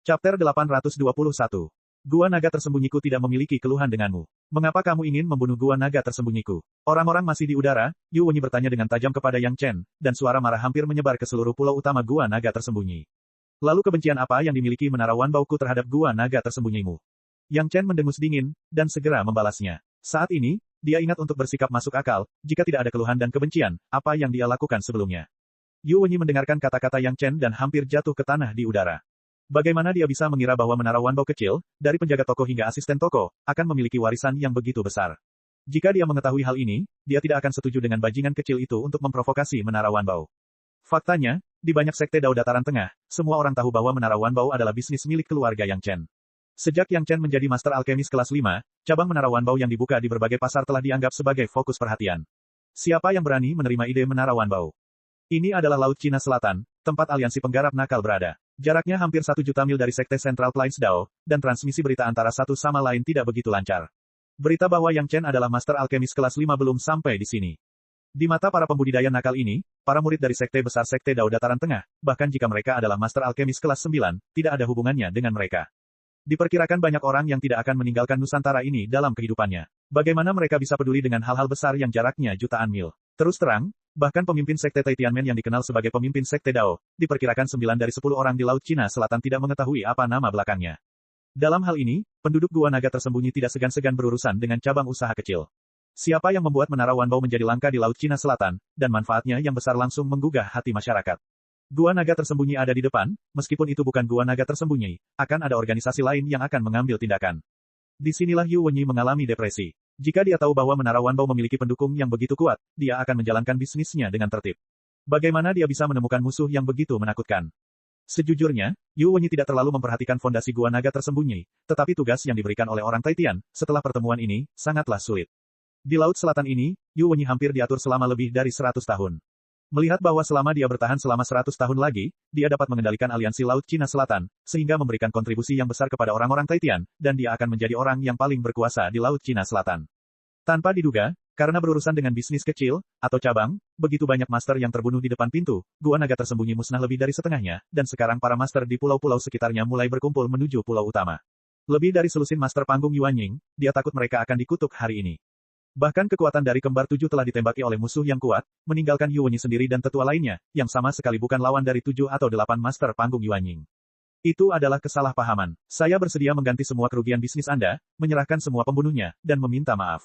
Chapter 821. Gua naga tersembunyiku tidak memiliki keluhan denganmu. Mengapa kamu ingin membunuh gua naga tersembunyiku? Orang-orang masih di udara, Yu Wenyi bertanya dengan tajam kepada Yang Chen, dan suara marah hampir menyebar ke seluruh pulau utama gua naga tersembunyi. Lalu kebencian apa yang dimiliki Menara Wanbao-ku terhadap gua naga tersembunyimu? Yang Chen mendengus dingin, dan segera membalasnya. Saat ini, dia ingat untuk bersikap masuk akal, jika tidak ada keluhan dan kebencian, apa yang dia lakukan sebelumnya. Yu Wenyi mendengarkan kata-kata Yang Chen dan hampir jatuh ke tanah di udara. Bagaimana dia bisa mengira bahwa Menara Wanbao kecil, dari penjaga toko hingga asisten toko, akan memiliki warisan yang begitu besar? Jika dia mengetahui hal ini, dia tidak akan setuju dengan bajingan kecil itu untuk memprovokasi Menara Wanbao. Faktanya, di banyak sekte Dao Dataran Tengah, semua orang tahu bahwa Menara Wanbao adalah bisnis milik keluarga Yang Chen. Sejak Yang Chen menjadi Master Alkemis kelas 5, cabang Menara Wanbao yang dibuka di berbagai pasar telah dianggap sebagai fokus perhatian. Siapa yang berani menerima ide Menara Wanbao? Ini adalah Laut Cina Selatan, tempat aliansi penggarap nakal berada. Jaraknya hampir 1 juta mil dari Sekte Central Plains Dao, dan transmisi berita antara satu sama lain tidak begitu lancar. Berita bahwa Yang Chen adalah Master Alkemis kelas 5 belum sampai di sini. Di mata para pembudidaya nakal ini, para murid dari Sekte Besar Sekte Dao Dataran Tengah, bahkan jika mereka adalah Master Alkemis kelas 9, tidak ada hubungannya dengan mereka. Diperkirakan banyak orang yang tidak akan meninggalkan Nusantara ini dalam kehidupannya. Bagaimana mereka bisa peduli dengan hal-hal besar yang jaraknya jutaan mil? Terus terang, bahkan pemimpin Sekte Taitianmen yang dikenal sebagai pemimpin Sekte Dao, diperkirakan 9 dari 10 orang di Laut Cina Selatan tidak mengetahui apa nama belakangnya. Dalam hal ini, penduduk Gua Naga tersembunyi tidak segan-segan berurusan dengan cabang usaha kecil. Siapa yang membuat Menara Wanbao menjadi langka di Laut Cina Selatan, dan manfaatnya yang besar langsung menggugah hati masyarakat. Gua Naga tersembunyi ada di depan, meskipun itu bukan Gua Naga tersembunyi, akan ada organisasi lain yang akan mengambil tindakan. Disinilah Yu Wenyi mengalami depresi. Jika dia tahu bahwa Menara Wanbao memiliki pendukung yang begitu kuat, dia akan menjalankan bisnisnya dengan tertib. Bagaimana dia bisa menemukan musuh yang begitu menakutkan? Sejujurnya, Yu Wenyi tidak terlalu memperhatikan fondasi Gua Naga tersembunyi, tetapi tugas yang diberikan oleh orang Taitian, setelah pertemuan ini, sangatlah sulit. Di Laut Selatan ini, Yu Wenyi hampir diatur selama lebih dari 100 tahun. Melihat bahwa selama dia bertahan selama 100 tahun lagi, dia dapat mengendalikan aliansi Laut Cina Selatan, sehingga memberikan kontribusi yang besar kepada orang-orang Taitian, dan dia akan menjadi orang yang paling berkuasa di Laut Cina Selatan. Tanpa diduga, karena berurusan dengan bisnis kecil, atau cabang, begitu banyak master yang terbunuh di depan pintu, Gua Naga tersembunyi musnah lebih dari setengahnya, dan sekarang para master di pulau-pulau sekitarnya mulai berkumpul menuju pulau utama. Lebih dari selusin master panggung Yuan Ying, dia takut mereka akan dikutuk hari ini. Bahkan kekuatan dari kembar 7 telah ditembaki oleh musuh yang kuat, meninggalkan Yu Wenyi sendiri dan tetua lainnya, yang sama sekali bukan lawan dari 7 atau 8 master panggung Yuan Ying. Itu adalah kesalahpahaman. Saya bersedia mengganti semua kerugian bisnis Anda, menyerahkan semua pembunuhnya, dan meminta maaf.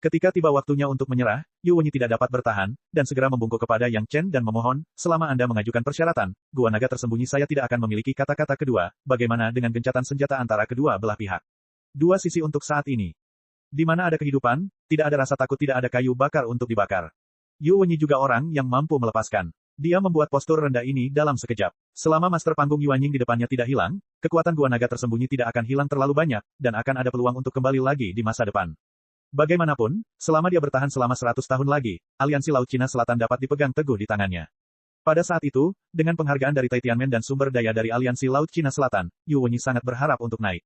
Ketika tiba waktunya untuk menyerah, Yu Wenyi tidak dapat bertahan, dan segera membungkuk kepada Yang Chen dan memohon, selama Anda mengajukan persyaratan, Gua Naga tersembunyi saya tidak akan memiliki kata-kata kedua, bagaimana dengan gencatan senjata antara kedua belah pihak. Dua sisi untuk saat ini. Di mana ada kehidupan, tidak ada rasa takut, tidak ada kayu bakar untuk dibakar. Yu Wenyi juga orang yang mampu melepaskan. Dia membuat postur rendah ini dalam sekejap. Selama master panggung Yuan Ying di depannya tidak hilang, kekuatan Gua Naga tersembunyi tidak akan hilang terlalu banyak, dan akan ada peluang untuk kembali lagi di masa depan. Bagaimanapun, selama dia bertahan selama 100 tahun lagi, aliansi Laut Cina Selatan dapat dipegang teguh di tangannya. Pada saat itu, dengan penghargaan dari Taitianmen dan sumber daya dari aliansi Laut Cina Selatan, Yu Wenyi sangat berharap untuk naik.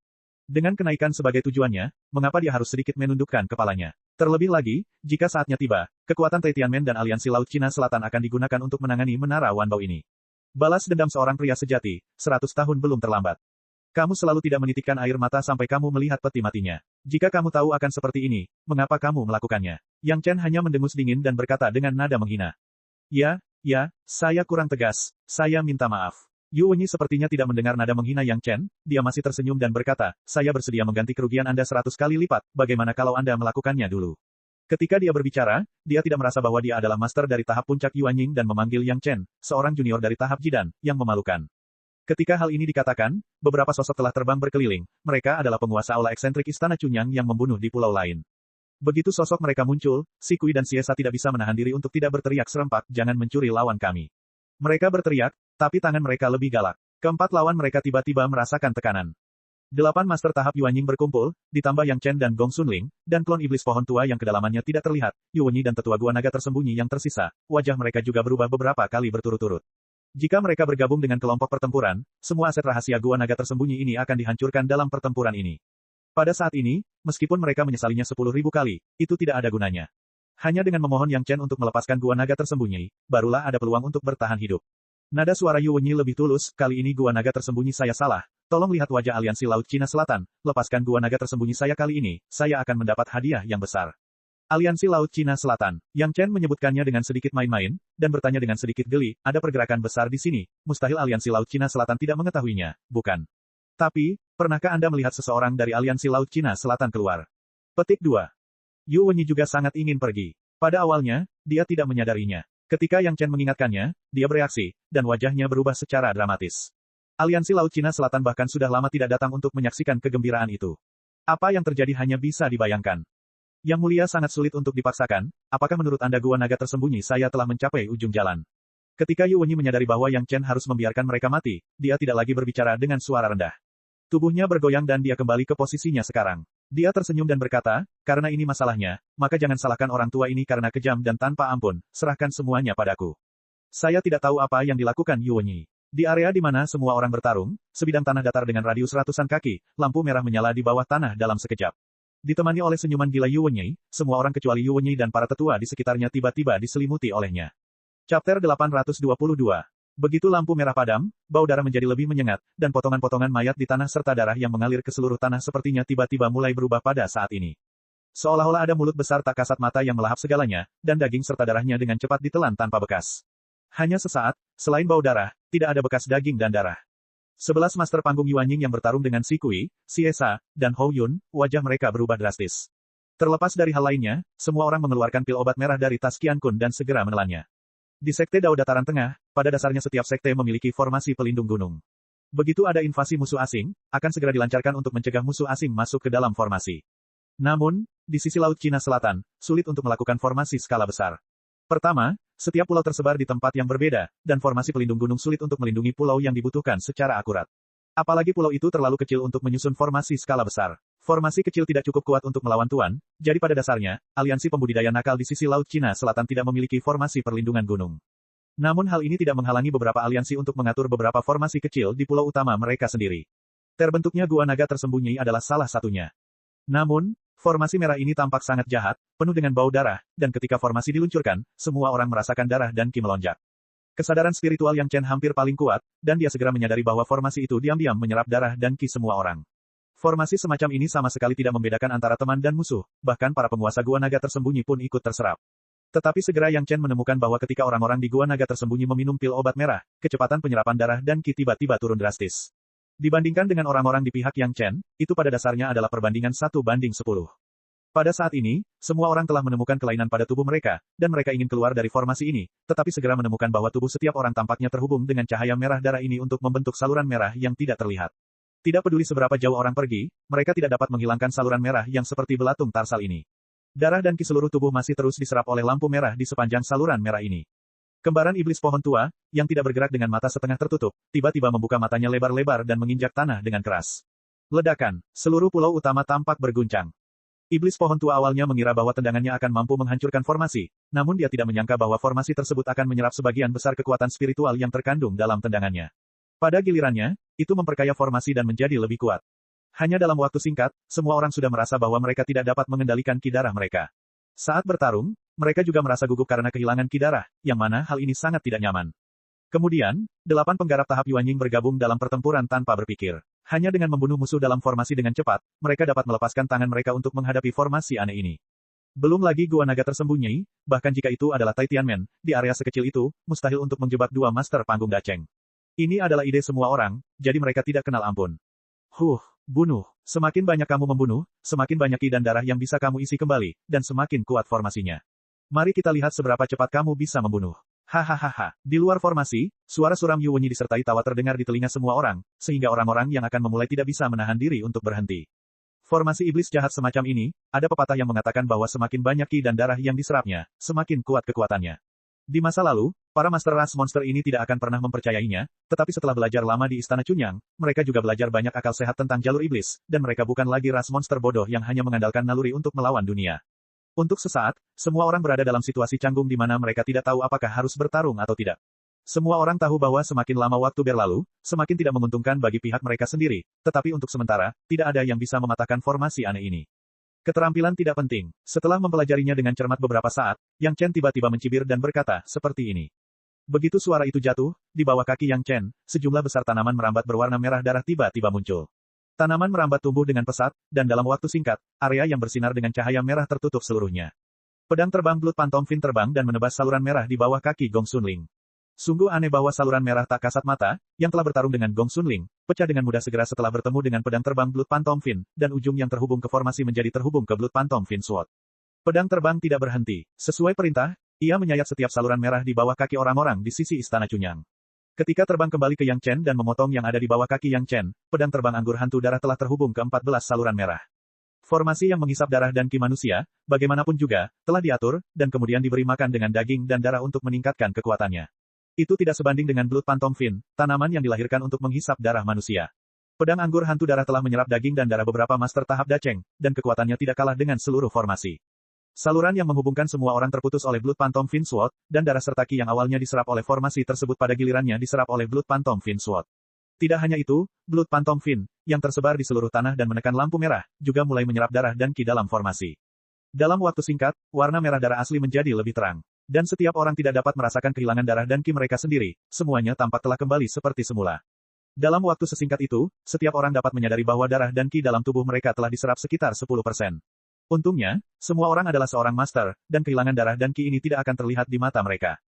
Dengan kenaikan sebagai tujuannya, mengapa dia harus sedikit menundukkan kepalanya? Terlebih lagi, jika saatnya tiba, kekuatan Taitianmen dan aliansi Laut Cina Selatan akan digunakan untuk menangani Menara Wanbao ini. Balas dendam seorang pria sejati, 100 tahun belum terlambat. Kamu selalu tidak menitikkan air mata sampai kamu melihat peti matinya. Jika kamu tahu akan seperti ini, mengapa kamu melakukannya? Yang Chen hanya mendengus dingin dan berkata dengan nada menghina. Ya, saya kurang tegas, saya minta maaf. Yu Wenyi sepertinya tidak mendengar nada menghina Yang Chen, dia masih tersenyum dan berkata, saya bersedia mengganti kerugian Anda 100 kali lipat, bagaimana kalau Anda melakukannya dulu? Ketika dia berbicara, dia tidak merasa bahwa dia adalah master dari tahap puncak Yuan Ying dan memanggil Yang Chen, seorang junior dari tahap Jidan, yang memalukan. Ketika hal ini dikatakan, beberapa sosok telah terbang berkeliling, mereka adalah penguasa aula eksentrik Istana Chunyang yang membunuh di pulau lain. Begitu sosok mereka muncul, Si Kui dan Siesa tidak bisa menahan diri untuk tidak berteriak serempak, jangan mencuri lawan kami. Mereka berteriak, tapi tangan mereka lebih galak. Keempat lawan mereka tiba-tiba merasakan tekanan. 8 master tahap Yuan Ying berkumpul, ditambah Yang Chen dan Gong Sunling, dan klon iblis pohon tua yang kedalamannya tidak terlihat, Yu Wenyi dan tetua Gua Naga tersembunyi yang tersisa, wajah mereka juga berubah beberapa kali berturut-turut. Jika mereka bergabung dengan kelompok pertempuran, semua aset rahasia Gua Naga tersembunyi ini akan dihancurkan dalam pertempuran ini. Pada saat ini, meskipun mereka menyesalinya 10.000 kali, itu tidak ada gunanya. Hanya dengan memohon Yang Chen untuk melepaskan Gua Naga tersembunyi, barulah ada peluang untuk bertahan hidup. Nada suara Yu Wenyi lebih tulus, kali ini Gua Naga tersembunyi saya salah, Tolong lihat wajah aliansi Laut Cina Selatan, lepaskan gua naga tersembunyi saya kali ini, saya akan mendapat hadiah yang besar. Aliansi Laut Cina Selatan. Yang Chen menyebutkannya dengan sedikit main-main, dan bertanya dengan sedikit geli, ada pergerakan besar di sini, mustahil aliansi Laut Cina Selatan tidak mengetahuinya, bukan? Tapi, pernahkah Anda melihat seseorang dari aliansi Laut Cina Selatan keluar? Petik 2. Yu Wenyi juga sangat ingin pergi. Pada awalnya, dia tidak menyadarinya. Ketika Yang Chen mengingatkannya, dia bereaksi, dan wajahnya berubah secara dramatis. Aliansi Laut Cina Selatan bahkan sudah lama tidak datang untuk menyaksikan kegembiraan itu. Apa yang terjadi hanya bisa dibayangkan. Yang Mulia sangat sulit untuk dipaksakan, apakah menurut Anda gua naga tersembunyi saya telah mencapai ujung jalan? Ketika Yu Wenyi menyadari bahwa Yang Chen harus membiarkan mereka mati, dia tidak lagi berbicara dengan suara rendah. Tubuhnya bergoyang dan dia kembali ke posisinya sekarang. Dia tersenyum dan berkata, karena ini masalahnya, maka jangan salahkan orang tua ini karena kejam dan tanpa ampun, serahkan semuanya padaku. Saya tidak tahu apa yang dilakukan Yu Wenyi. Di area di mana semua orang bertarung, sebidang tanah datar dengan radius ratusan kaki, lampu merah menyala di bawah tanah dalam sekejap. Ditemani oleh senyuman gila Yu Wenyi, semua orang kecuali Yu Wenyi dan para tetua di sekitarnya tiba-tiba diselimuti olehnya. Chapter 822. Begitu lampu merah padam, bau darah menjadi lebih menyengat, dan potongan-potongan mayat di tanah serta darah yang mengalir ke seluruh tanah sepertinya tiba-tiba mulai berubah pada saat ini. Seolah-olah ada mulut besar tak kasat mata yang melahap segalanya, dan daging serta darahnya dengan cepat ditelan tanpa bekas. Hanya sesaat, selain bau darah, tidak ada bekas daging dan darah. 11 master panggung Yuanying yang bertarung dengan Si Kui, Si Esa, dan Hou Yun, wajah mereka berubah drastis. Terlepas dari hal lainnya, semua orang mengeluarkan pil obat merah dari tas Qian Kun dan segera menelannya. Di Sekte Dao Dataran Tengah, pada dasarnya setiap sekte memiliki formasi pelindung gunung. Begitu ada invasi musuh asing, akan segera dilancarkan untuk mencegah musuh asing masuk ke dalam formasi. Namun, di sisi Laut Cina Selatan, sulit untuk melakukan formasi skala besar. Pertama, setiap pulau tersebar di tempat yang berbeda, dan formasi pelindung gunung sulit untuk melindungi pulau yang dibutuhkan secara akurat. Apalagi pulau itu terlalu kecil untuk menyusun formasi skala besar. Formasi kecil tidak cukup kuat untuk melawan tuan, jadi pada dasarnya, aliansi pembudidaya nakal di sisi Laut Cina Selatan tidak memiliki formasi perlindungan gunung. Namun hal ini tidak menghalangi beberapa aliansi untuk mengatur beberapa formasi kecil di pulau utama mereka sendiri. Terbentuknya gua naga tersembunyi adalah salah satunya. Namun, formasi merah ini tampak sangat jahat, penuh dengan bau darah, dan ketika formasi diluncurkan, semua orang merasakan darah dan ki melonjak. Kesadaran spiritual Yang Chen hampir paling kuat, dan dia segera menyadari bahwa formasi itu diam-diam menyerap darah dan ki semua orang. Formasi semacam ini sama sekali tidak membedakan antara teman dan musuh, bahkan para penguasa gua naga tersembunyi pun ikut terserap. Tetapi segera Yang Chen menemukan bahwa ketika orang-orang di gua naga tersembunyi meminum pil obat merah, kecepatan penyerapan darah dan ki tiba-tiba turun drastis. Dibandingkan dengan orang-orang di pihak Yang Chen, itu pada dasarnya adalah perbandingan 1:10. Pada saat ini, semua orang telah menemukan kelainan pada tubuh mereka, dan mereka ingin keluar dari formasi ini, tetapi segera menemukan bahwa tubuh setiap orang tampaknya terhubung dengan cahaya merah darah ini untuk membentuk saluran merah yang tidak terlihat. Tidak peduli seberapa jauh orang pergi, mereka tidak dapat menghilangkan saluran merah yang seperti belatung tarsal ini. Darah dan ki seluruh tubuh masih terus diserap oleh lampu merah di sepanjang saluran merah ini. Kembaran iblis pohon tua, yang tidak bergerak dengan mata setengah tertutup, tiba-tiba membuka matanya lebar-lebar dan menginjak tanah dengan keras. Ledakan, seluruh pulau utama tampak berguncang. Iblis pohon tua awalnya mengira bahwa tendangannya akan mampu menghancurkan formasi, namun dia tidak menyangka bahwa formasi tersebut akan menyerap sebagian besar kekuatan spiritual yang terkandung dalam tendangannya. Pada gilirannya, itu memperkaya formasi dan menjadi lebih kuat. Hanya dalam waktu singkat, semua orang sudah merasa bahwa mereka tidak dapat mengendalikan ki darah mereka. Saat bertarung, mereka juga merasa gugup karena kehilangan ki darah, yang mana hal ini sangat tidak nyaman. Kemudian, 8 penggarap tahap Yuanying bergabung dalam pertempuran tanpa berpikir. Hanya dengan membunuh musuh dalam formasi dengan cepat, mereka dapat melepaskan tangan mereka untuk menghadapi formasi aneh ini. Belum lagi gua naga tersembunyi, bahkan jika itu adalah Tai Tianmen, di area sekecil itu, mustahil untuk menjebak dua master panggung daceng. Ini adalah ide semua orang, jadi mereka tidak kenal ampun. Bunuh. Semakin banyak kamu membunuh, semakin banyak ki dan darah yang bisa kamu isi kembali, dan semakin kuat formasinya. Mari kita lihat seberapa cepat kamu bisa membunuh. Hahaha. Di luar formasi, suara suram Yu Wenyi disertai tawa terdengar di telinga semua orang, sehingga orang-orang yang akan memulai tidak bisa menahan diri untuk berhenti. Formasi iblis jahat semacam ini, ada pepatah yang mengatakan bahwa semakin banyak ki dan darah yang diserapnya, semakin kuat kekuatannya. Di masa lalu, para master ras monster ini tidak akan pernah mempercayainya, tetapi setelah belajar lama di Istana Chunyang, mereka juga belajar banyak akal sehat tentang jalur iblis, dan mereka bukan lagi ras monster bodoh yang hanya mengandalkan naluri untuk melawan dunia. Untuk sesaat, semua orang berada dalam situasi canggung di mana mereka tidak tahu apakah harus bertarung atau tidak. Semua orang tahu bahwa semakin lama waktu berlalu, semakin tidak menguntungkan bagi pihak mereka sendiri, tetapi untuk sementara, tidak ada yang bisa mematahkan formasi aneh ini. Keterampilan tidak penting. Setelah mempelajarinya dengan cermat beberapa saat, Yang Chen tiba-tiba mencibir dan berkata, seperti ini. Begitu suara itu jatuh, di bawah kaki Yang Chen, sejumlah besar tanaman merambat berwarna merah darah tiba-tiba muncul. Tanaman merambat tumbuh dengan pesat, dan dalam waktu singkat, area yang bersinar dengan cahaya merah tertutup seluruhnya. Pedang terbang Blood Phantom Fin terbang dan menebas saluran merah di bawah kaki Gong Xunling. Sungguh aneh bahwa saluran merah tak kasat mata, yang telah bertarung dengan Gong Xunling, pecah dengan mudah segera setelah bertemu dengan pedang terbang Blood Phantom Fin, dan ujung yang terhubung ke formasi menjadi terhubung ke Blood Phantom Fin Sword. Pedang terbang tidak berhenti. Sesuai perintah, ia menyayat setiap saluran merah di bawah kaki orang-orang di sisi Istana Cunyang. Ketika terbang kembali ke Yang Chen dan memotong yang ada di bawah kaki Yang Chen, pedang terbang anggur hantu darah telah terhubung ke 14 saluran merah. Formasi yang menghisap darah dan ki manusia, bagaimanapun juga, telah diatur, dan kemudian diberi makan dengan daging dan darah untuk meningkatkan kekuatannya. Itu tidak sebanding dengan Blood Phantom Fin, tanaman yang dilahirkan untuk menghisap darah manusia. Pedang anggur hantu darah telah menyerap daging dan darah beberapa master tahap Dacheng, dan kekuatannya tidak kalah dengan seluruh formasi. Saluran yang menghubungkan semua orang terputus oleh Blood Phantom Fin Sword, dan darah serta ki yang awalnya diserap oleh formasi tersebut pada gilirannya diserap oleh Blood Phantom Fin Sword. Tidak hanya itu, Blood Phantom Fin, yang tersebar di seluruh tanah dan menekan lampu merah, juga mulai menyerap darah dan ki dalam formasi. Dalam waktu singkat, warna merah darah asli menjadi lebih terang. Dan setiap orang tidak dapat merasakan kehilangan darah dan ki mereka sendiri, semuanya tampak telah kembali seperti semula. Dalam waktu sesingkat itu, setiap orang dapat menyadari bahwa darah dan ki dalam tubuh mereka telah diserap sekitar 10%. Untungnya, semua orang adalah seorang master, dan kehilangan darah dan ki ini tidak akan terlihat di mata mereka.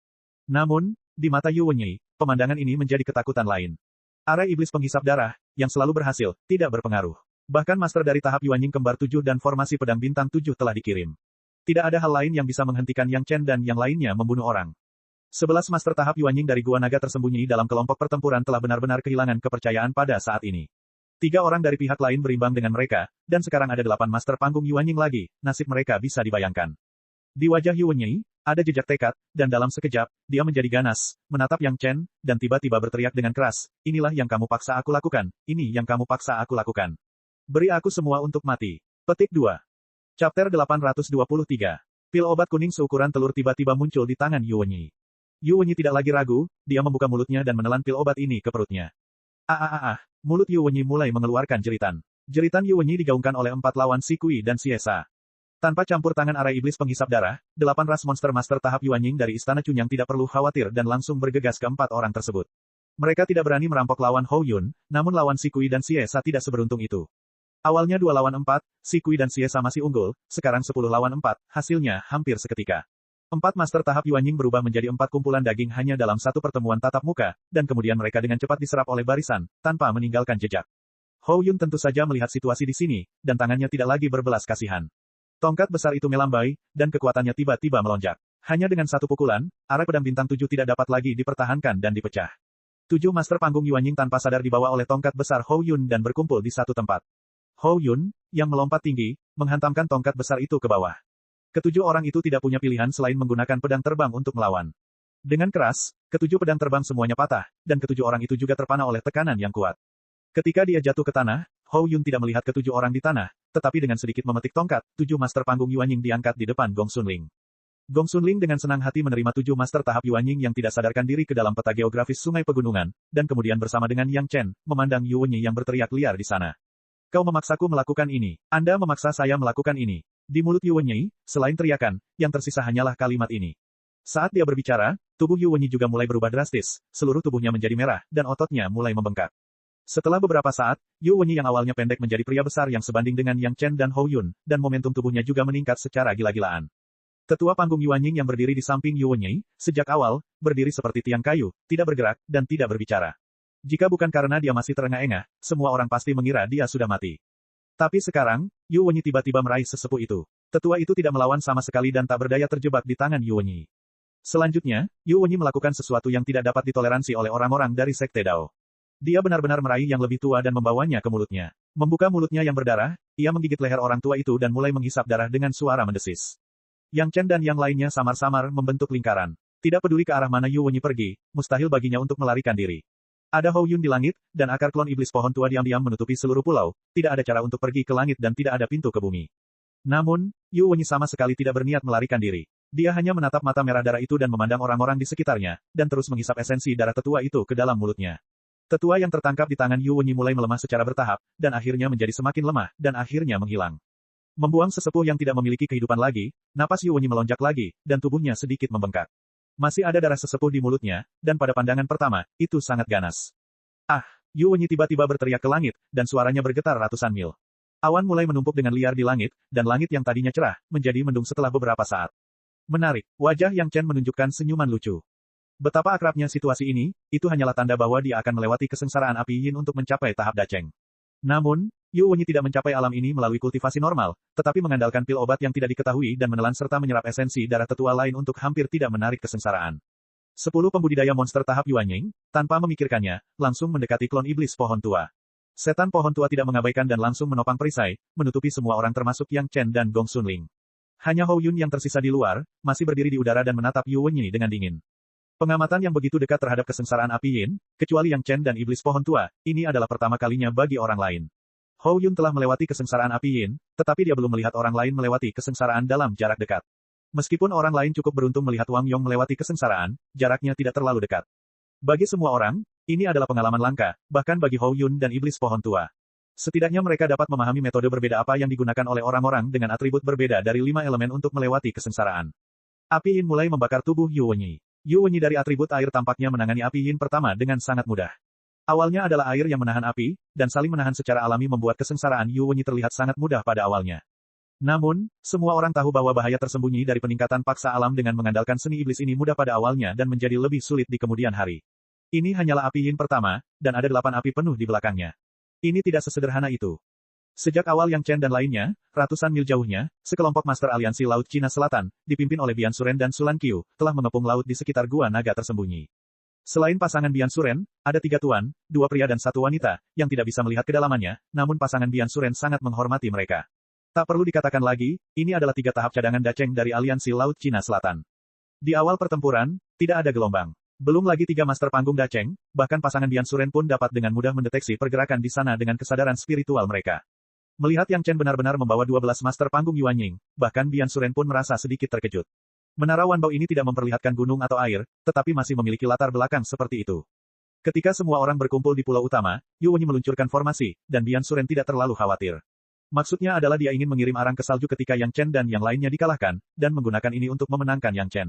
Namun, di mata Yu Wenyi, pemandangan ini menjadi ketakutan lain. Area iblis penghisap darah, yang selalu berhasil, tidak berpengaruh. Bahkan master dari tahap Yuanying kembar 7 dan formasi pedang bintang 7 telah dikirim. Tidak ada hal lain yang bisa menghentikan Yang Chen dan yang lainnya membunuh orang. 11 master tahap Yuanying dari Gua Naga tersembunyi dalam kelompok pertempuran telah benar-benar kehilangan kepercayaan pada saat ini. 3 orang dari pihak lain berimbang dengan mereka, dan sekarang ada 8 master panggung Yuanying lagi, nasib mereka bisa dibayangkan. Di wajah Yuanying, ada jejak tekad, dan dalam sekejap, dia menjadi ganas, menatap Yang Chen, dan tiba-tiba berteriak dengan keras, inilah yang kamu paksa aku lakukan, ini yang kamu paksa aku lakukan. Beri aku semua untuk mati. Petik 2. Chapter 823. Pil obat kuning seukuran telur tiba-tiba muncul di tangan Yuanying. Yuanying tidak lagi ragu, dia membuka mulutnya dan menelan pil obat ini ke perutnya. Mulut Yuanying mulai mengeluarkan jeritan. Jeritan Yuanying digaungkan oleh 4 lawan Si Kui dan Siesa. Tanpa campur tangan area iblis penghisap darah, 8 ras monster master tahap Yuanying dari Istana Cunyang tidak perlu khawatir dan langsung bergegas ke 4 orang tersebut. Mereka tidak berani merampok lawan Hou Yun, namun lawan Si Kui dan Siesa tidak seberuntung itu. Awalnya 2 lawan 4, Si Kui dan Siesa masih unggul, sekarang 10 lawan 4, hasilnya hampir seketika. 4 master tahap Yuanying berubah menjadi 4 kumpulan daging hanya dalam satu pertemuan tatap muka, dan kemudian mereka dengan cepat diserap oleh barisan, tanpa meninggalkan jejak. Hou Yun tentu saja melihat situasi di sini, dan tangannya tidak lagi berbelas kasihan. Tongkat besar itu melambai, dan kekuatannya tiba-tiba melonjak. Hanya dengan satu pukulan, area pedang bintang 7 tidak dapat lagi dipertahankan dan dipecah. 7 master panggung Yuanying tanpa sadar dibawa oleh tongkat besar Hou Yun dan berkumpul di satu tempat. Hou Yun, yang melompat tinggi, menghantamkan tongkat besar itu ke bawah. Ketujuh orang itu tidak punya pilihan selain menggunakan pedang terbang untuk melawan. Dengan keras, ketujuh pedang terbang semuanya patah, dan ketujuh orang itu juga terpana oleh tekanan yang kuat. Ketika dia jatuh ke tanah, Hou Yun tidak melihat ketujuh orang di tanah, tetapi dengan sedikit memetik tongkat, 7 master panggung Yuanying diangkat di depan Gong Xunling. Gong Xunling dengan senang hati menerima 7 master tahap Yuanying yang tidak sadarkan diri ke dalam peta geografis sungai pegunungan, dan kemudian bersama dengan Yang Chen, memandang Yuanying yang berteriak liar di sana. Kau memaksaku melakukan ini. Anda memaksa saya melakukan ini. Di mulut Yuanying, selain teriakan, yang tersisa hanyalah kalimat ini. Saat dia berbicara, tubuh Yuanying juga mulai berubah drastis, seluruh tubuhnya menjadi merah, dan ototnya mulai membengkak. Setelah beberapa saat, Yuanying yang awalnya pendek menjadi pria besar yang sebanding dengan Yang Chen dan Hou Yun, dan momentum tubuhnya juga meningkat secara gila-gilaan. Tetua panggung Yuanying yang berdiri di samping Yuanying, sejak awal, berdiri seperti tiang kayu, tidak bergerak, dan tidak berbicara. Jika bukan karena dia masih terengah-engah, semua orang pasti mengira dia sudah mati. Tapi sekarang, Yuanying tiba-tiba meraih sesepuh itu. Tetua itu tidak melawan sama sekali dan tak berdaya terjebak di tangan Yuanying. Selanjutnya, Yuanying melakukan sesuatu yang tidak dapat ditoleransi oleh orang-orang dari Sekte Dao. Dia benar-benar meraih yang lebih tua dan membawanya ke mulutnya. Membuka mulutnya yang berdarah, ia menggigit leher orang tua itu dan mulai menghisap darah dengan suara mendesis. Yang Chen dan yang lainnya samar-samar membentuk lingkaran. Tidak peduli ke arah mana Yuanying pergi, mustahil baginya untuk melarikan diri. Ada Hou Yun di langit, dan akar klon iblis pohon tua diam-diam menutupi seluruh pulau, tidak ada cara untuk pergi ke langit dan tidak ada pintu ke bumi. Namun, Yuanying sama sekali tidak berniat melarikan diri. Dia hanya menatap mata merah darah itu dan memandang orang-orang di sekitarnya, dan terus menghisap esensi darah tetua itu ke dalam mulutnya. Tetua yang tertangkap di tangan Yuanying mulai melemah secara bertahap, dan akhirnya menjadi semakin lemah, dan akhirnya menghilang. Membuang sesepuh yang tidak memiliki kehidupan lagi, napas Yuanying melonjak lagi, dan tubuhnya sedikit membengkak. Masih ada darah sesepuh di mulutnya, dan pada pandangan pertama, itu sangat ganas. Ah! Yu Wenyi tiba-tiba berteriak ke langit, dan suaranya bergetar ratusan mil. Awan mulai menumpuk dengan liar di langit, dan langit yang tadinya cerah, menjadi mendung setelah beberapa saat. Menarik, wajah Yang Chen menunjukkan senyuman lucu. Betapa akrabnya situasi ini, itu hanyalah tanda bahwa dia akan melewati kesengsaraan api yin untuk mencapai tahap daceng. Namun, Yu Wenyi tidak mencapai alam ini melalui kultivasi normal, tetapi mengandalkan pil obat yang tidak diketahui dan menelan serta menyerap esensi darah tetua lain untuk hampir tidak menarik kesengsaraan. 10 pembudidaya monster tahap Yuanying, tanpa memikirkannya, langsung mendekati klon iblis pohon tua. Setan pohon tua tidak mengabaikan dan langsung menopang perisai, menutupi semua orang termasuk Yang Chen dan Gong Sunling. Hanya Hou Yun yang tersisa di luar, masih berdiri di udara dan menatap Yu Wenyi dengan dingin. Pengamatan yang begitu dekat terhadap kesengsaraan api yin, kecuali Yang Chen dan iblis pohon tua, ini adalah pertama kalinya bagi orang lain. Hou Yun telah melewati kesengsaraan api yin, tetapi dia belum melihat orang lain melewati kesengsaraan dalam jarak dekat. Meskipun orang lain cukup beruntung melihat Wang Yong melewati kesengsaraan, jaraknya tidak terlalu dekat. Bagi semua orang, ini adalah pengalaman langka, bahkan bagi Hou Yun dan iblis pohon tua. Setidaknya mereka dapat memahami metode berbeda apa yang digunakan oleh orang-orang dengan atribut berbeda dari 5 elemen untuk melewati kesengsaraan. Api yin mulai membakar tubuh Yu Wenyi. Yu Wenyi dari atribut air tampaknya menangani api yin pertama dengan sangat mudah. Awalnya adalah air yang menahan api, dan saling menahan secara alami membuat kesengsaraan Yu Wenyi terlihat sangat mudah pada awalnya. Namun, semua orang tahu bahwa bahaya tersembunyi dari peningkatan paksa alam dengan mengandalkan seni iblis ini mudah pada awalnya dan menjadi lebih sulit di kemudian hari. Ini hanyalah api yin pertama, dan ada 8 api penuh di belakangnya. Ini tidak sesederhana itu. Sejak awal Yang Chen dan lainnya, ratusan mil jauhnya, sekelompok Master Aliansi Laut Cina Selatan, dipimpin oleh Bian Suren dan Sulan Qiu, telah mengepung laut di sekitar gua naga tersembunyi. Selain pasangan Bian Suren, ada 3 tuan, 2 pria dan 1 wanita, yang tidak bisa melihat kedalamannya, namun pasangan Bian Suren sangat menghormati mereka. Tak perlu dikatakan lagi, ini adalah 3 tahap cadangan daceng dari Aliansi Laut Cina Selatan. Di awal pertempuran, tidak ada gelombang. Belum lagi 3 master panggung daceng, bahkan pasangan Bian Suren pun dapat dengan mudah mendeteksi pergerakan di sana dengan kesadaran spiritual mereka. Melihat Yang Chen benar-benar membawa 12 master panggung Yuanying, bahkan Bian Suren pun merasa sedikit terkejut. Menara Wanbao ini tidak memperlihatkan gunung atau air, tetapi masih memiliki latar belakang seperti itu. Ketika semua orang berkumpul di pulau utama, Yu Wenyi meluncurkan formasi, dan Bian Suren tidak terlalu khawatir. Maksudnya adalah dia ingin mengirim arang ke salju ketika Yang Chen dan yang lainnya dikalahkan, dan menggunakan ini untuk memenangkan Yang Chen.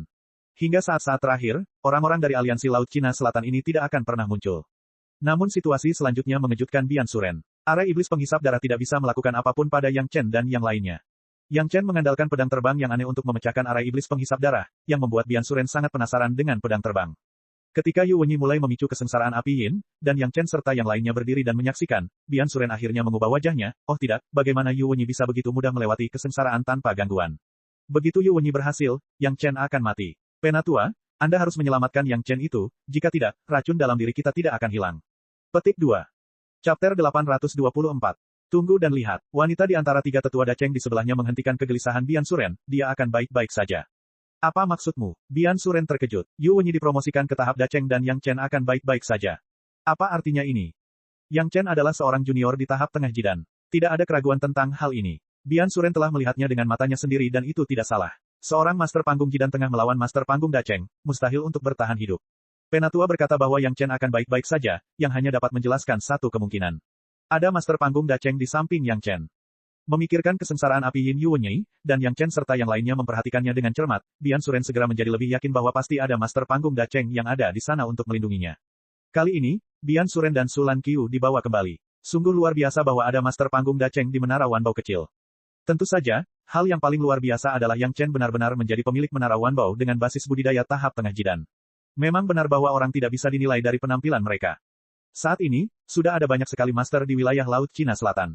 Hingga saat-saat terakhir, orang-orang dari Aliansi Laut Cina Selatan ini tidak akan pernah muncul. Namun situasi selanjutnya mengejutkan Bian Suren. Arai iblis penghisap darah tidak bisa melakukan apapun pada Yang Chen dan yang lainnya. Yang Chen mengandalkan pedang terbang yang aneh untuk memecahkan arai iblis penghisap darah, yang membuat Bian Suren sangat penasaran dengan pedang terbang. Ketika Yu Wenyi mulai memicu kesengsaraan api yin, dan Yang Chen serta yang lainnya berdiri dan menyaksikan, Bian Suren akhirnya mengubah wajahnya, oh tidak, bagaimana Yu Wenyi bisa begitu mudah melewati kesengsaraan tanpa gangguan. Begitu Yu Wenyi berhasil, Yang Chen akan mati. Penatua, Anda harus menyelamatkan Yang Chen itu, jika tidak, racun dalam diri kita tidak akan hilang. Petik 2. Chapter 824. Tunggu dan lihat, wanita di antara 3 tetua daceng di sebelahnya menghentikan kegelisahan Bian Suren, dia akan baik-baik saja. Apa maksudmu? Bian Suren terkejut. Yu Wenyi dipromosikan ke tahap daceng dan Yang Chen akan baik-baik saja. Apa artinya ini? Yang Chen adalah seorang junior di tahap tengah jidan. Tidak ada keraguan tentang hal ini. Bian Suren telah melihatnya dengan matanya sendiri dan itu tidak salah. Seorang master panggung jidan tengah melawan master panggung daceng, mustahil untuk bertahan hidup. Penatua berkata bahwa Yang Chen akan baik-baik saja, yang hanya dapat menjelaskan satu kemungkinan. Ada master panggung daceng di samping Yang Chen. Memikirkan kesengsaraan api yin Yu Wenyi, dan Yang Chen serta yang lainnya memperhatikannya dengan cermat, Bian Suren segera menjadi lebih yakin bahwa pasti ada master panggung daceng yang ada di sana untuk melindunginya. Kali ini, Bian Suren dan Sulan Qiu dibawa kembali. Sungguh luar biasa bahwa ada master panggung daceng di menara Wanbao kecil. Tentu saja, hal yang paling luar biasa adalah Yang Chen benar-benar menjadi pemilik menara Wanbao dengan basis budidaya tahap tengah jidan. Memang benar bahwa orang tidak bisa dinilai dari penampilan mereka. Saat ini, sudah ada banyak sekali master di wilayah Laut Cina Selatan.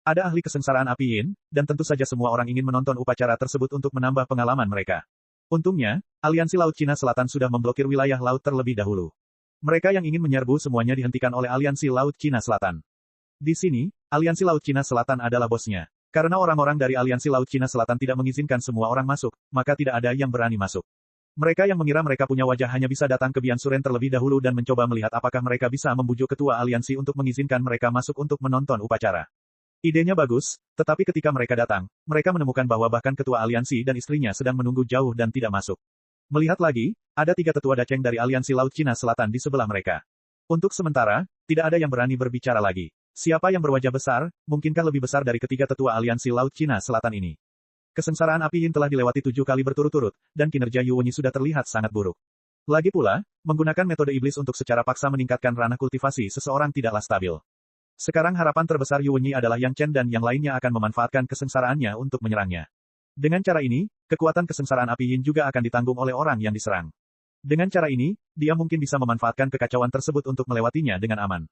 Ada ahli kesengsaraan api yin, dan tentu saja semua orang ingin menonton upacara tersebut untuk menambah pengalaman mereka. Untungnya, Aliansi Laut Cina Selatan sudah memblokir wilayah laut terlebih dahulu. Mereka yang ingin menyerbu semuanya dihentikan oleh Aliansi Laut Cina Selatan. Di sini, Aliansi Laut Cina Selatan adalah bosnya. Karena orang-orang dari Aliansi Laut Cina Selatan tidak mengizinkan semua orang masuk, maka tidak ada yang berani masuk. Mereka yang mengira mereka punya wajah hanya bisa datang ke Bian Suren terlebih dahulu dan mencoba melihat apakah mereka bisa membujuk ketua aliansi untuk mengizinkan mereka masuk untuk menonton upacara. Idenya bagus, tetapi ketika mereka datang, mereka menemukan bahwa bahkan ketua aliansi dan istrinya sedang menunggu jauh dan tidak masuk. Melihat lagi, ada 3 tetua daceng dari Aliansi Laut Cina Selatan di sebelah mereka. Untuk sementara, tidak ada yang berani berbicara lagi. Siapa yang berwajah besar, mungkinkah lebih besar dari ketiga tetua Aliansi Laut Cina Selatan ini? Kesengsaraan api yin telah dilewati 7 kali berturut-turut, dan kinerja Yu Wenyi sudah terlihat sangat buruk. Lagi pula, menggunakan metode iblis untuk secara paksa meningkatkan ranah kultivasi seseorang tidaklah stabil. Sekarang harapan terbesar Yu Wenyi adalah Yang Chen dan yang lainnya akan memanfaatkan kesengsaraannya untuk menyerangnya. Dengan cara ini, kekuatan kesengsaraan api yin juga akan ditanggung oleh orang yang diserang. Dengan cara ini, dia mungkin bisa memanfaatkan kekacauan tersebut untuk melewatinya dengan aman.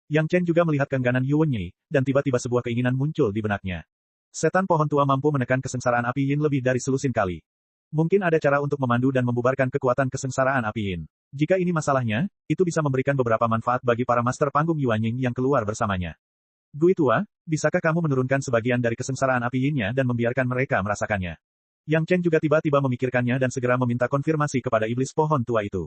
Yang Chen juga melihat keengganan Yu Wenyi, dan tiba-tiba sebuah keinginan muncul di benaknya. Setan pohon tua mampu menekan kesengsaraan api yin lebih dari selusin kali. Mungkin ada cara untuk memandu dan membubarkan kekuatan kesengsaraan api yin. Jika ini masalahnya, itu bisa memberikan beberapa manfaat bagi para master panggung Yuanying yang keluar bersamanya. Gui tua, bisakah kamu menurunkan sebagian dari kesengsaraan api yin-nya dan membiarkan mereka merasakannya? Yang Chen juga tiba-tiba memikirkannya dan segera meminta konfirmasi kepada iblis pohon tua itu.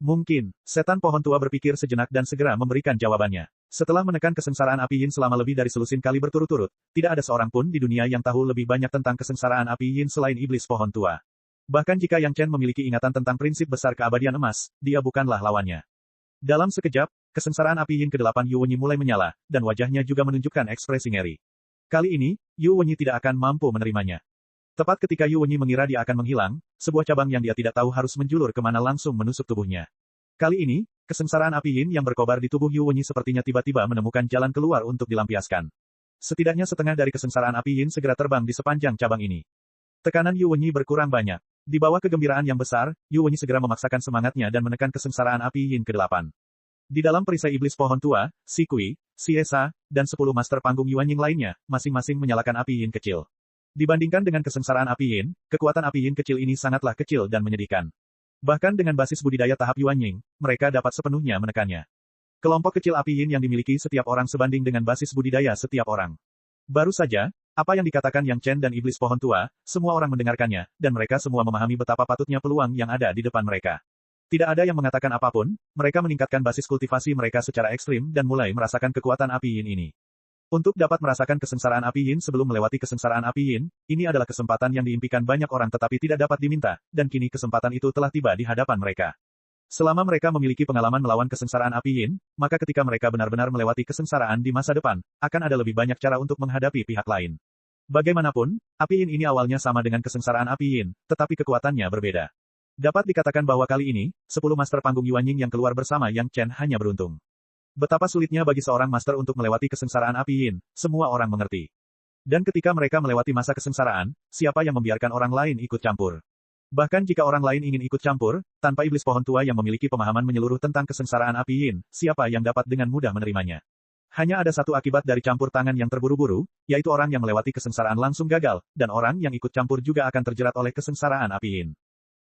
Mungkin, setan pohon tua berpikir sejenak dan segera memberikan jawabannya. Setelah menekan kesengsaraan api yin selama lebih dari selusin kali berturut-turut, tidak ada seorang pun di dunia yang tahu lebih banyak tentang kesengsaraan api yin selain iblis pohon tua. Bahkan jika Yang Chen memiliki ingatan tentang prinsip besar keabadian emas, dia bukanlah lawannya. Dalam sekejap, kesengsaraan api yin ke-8 Yu Wenyi mulai menyala, dan wajahnya juga menunjukkan ekspresi ngeri. Kali ini, Yu Wenyi tidak akan mampu menerimanya. Tepat ketika Yu Wenyi mengira dia akan menghilang, sebuah cabang yang dia tidak tahu harus menjulur kemana langsung menusuk tubuhnya. Kali ini, kesengsaraan api yin yang berkobar di tubuh Yu Wenyi sepertinya tiba-tiba menemukan jalan keluar untuk dilampiaskan. Setidaknya setengah dari kesengsaraan api yin segera terbang di sepanjang cabang ini. Tekanan Yu Wenyi berkurang banyak. Di bawah kegembiraan yang besar, Yu Wenyi segera memaksakan semangatnya dan menekan kesengsaraan api yin ke-8. Di dalam perisai iblis pohon tua, Si Kui, Si Esa, dan 10 master panggung Yuanying lainnya, masing-masing menyalakan api yin kecil. Dibandingkan dengan kesengsaraan api yin, kekuatan api yin kecil ini sangatlah kecil dan menyedihkan. Bahkan dengan basis budidaya tahap Yuanying, mereka dapat sepenuhnya menekannya. Kelompok kecil api yin yang dimiliki setiap orang sebanding dengan basis budidaya setiap orang. Baru saja, apa yang dikatakan Yang Chen dan iblis pohon tua, semua orang mendengarkannya, dan mereka semua memahami betapa patutnya peluang yang ada di depan mereka. Tidak ada yang mengatakan apapun, mereka meningkatkan basis kultivasi mereka secara ekstrim dan mulai merasakan kekuatan api yin ini. Untuk dapat merasakan kesengsaraan api yin sebelum melewati kesengsaraan api yin, ini adalah kesempatan yang diimpikan banyak orang tetapi tidak dapat diminta, dan kini kesempatan itu telah tiba di hadapan mereka. Selama mereka memiliki pengalaman melawan kesengsaraan api yin, maka ketika mereka benar-benar melewati kesengsaraan di masa depan, akan ada lebih banyak cara untuk menghadapi pihak lain. Bagaimanapun, api yin ini awalnya sama dengan kesengsaraan api yin, tetapi kekuatannya berbeda. Dapat dikatakan bahwa kali ini, 10 master panggung Yuanying yang keluar bersama Yang Chen hanya beruntung. Betapa sulitnya bagi seorang master untuk melewati kesengsaraan api yin, semua orang mengerti. Dan ketika mereka melewati masa kesengsaraan, siapa yang membiarkan orang lain ikut campur? Bahkan jika orang lain ingin ikut campur, tanpa iblis pohon tua yang memiliki pemahaman menyeluruh tentang kesengsaraan api yin, siapa yang dapat dengan mudah menerimanya? Hanya ada satu akibat dari campur tangan yang terburu-buru, yaitu orang yang melewati kesengsaraan langsung gagal, dan orang yang ikut campur juga akan terjerat oleh kesengsaraan api yin.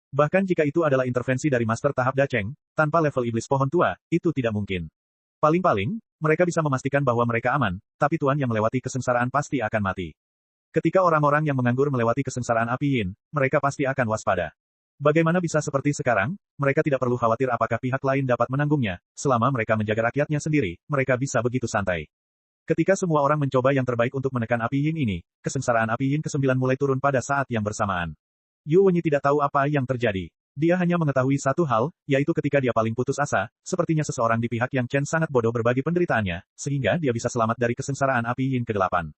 Bahkan jika itu adalah intervensi dari master tahap Dacheng, tanpa level iblis pohon tua, itu tidak mungkin. Paling-paling, mereka bisa memastikan bahwa mereka aman, tapi tuan yang melewati kesengsaraan pasti akan mati. Ketika orang-orang yang menganggur melewati kesengsaraan api yin, mereka pasti akan waspada. Bagaimana bisa seperti sekarang, mereka tidak perlu khawatir apakah pihak lain dapat menanggungnya, selama mereka menjaga rakyatnya sendiri, mereka bisa begitu santai. Ketika semua orang mencoba yang terbaik untuk menekan api yin ini, kesengsaraan api yin ke-9 mulai turun pada saat yang bersamaan. Yu Wenyi tidak tahu apa yang terjadi. Dia hanya mengetahui satu hal, yaitu ketika dia paling putus asa, sepertinya seseorang di pihak Yang Chen sangat bodoh berbagi penderitaannya, sehingga dia bisa selamat dari kesengsaraan api yin ke-8.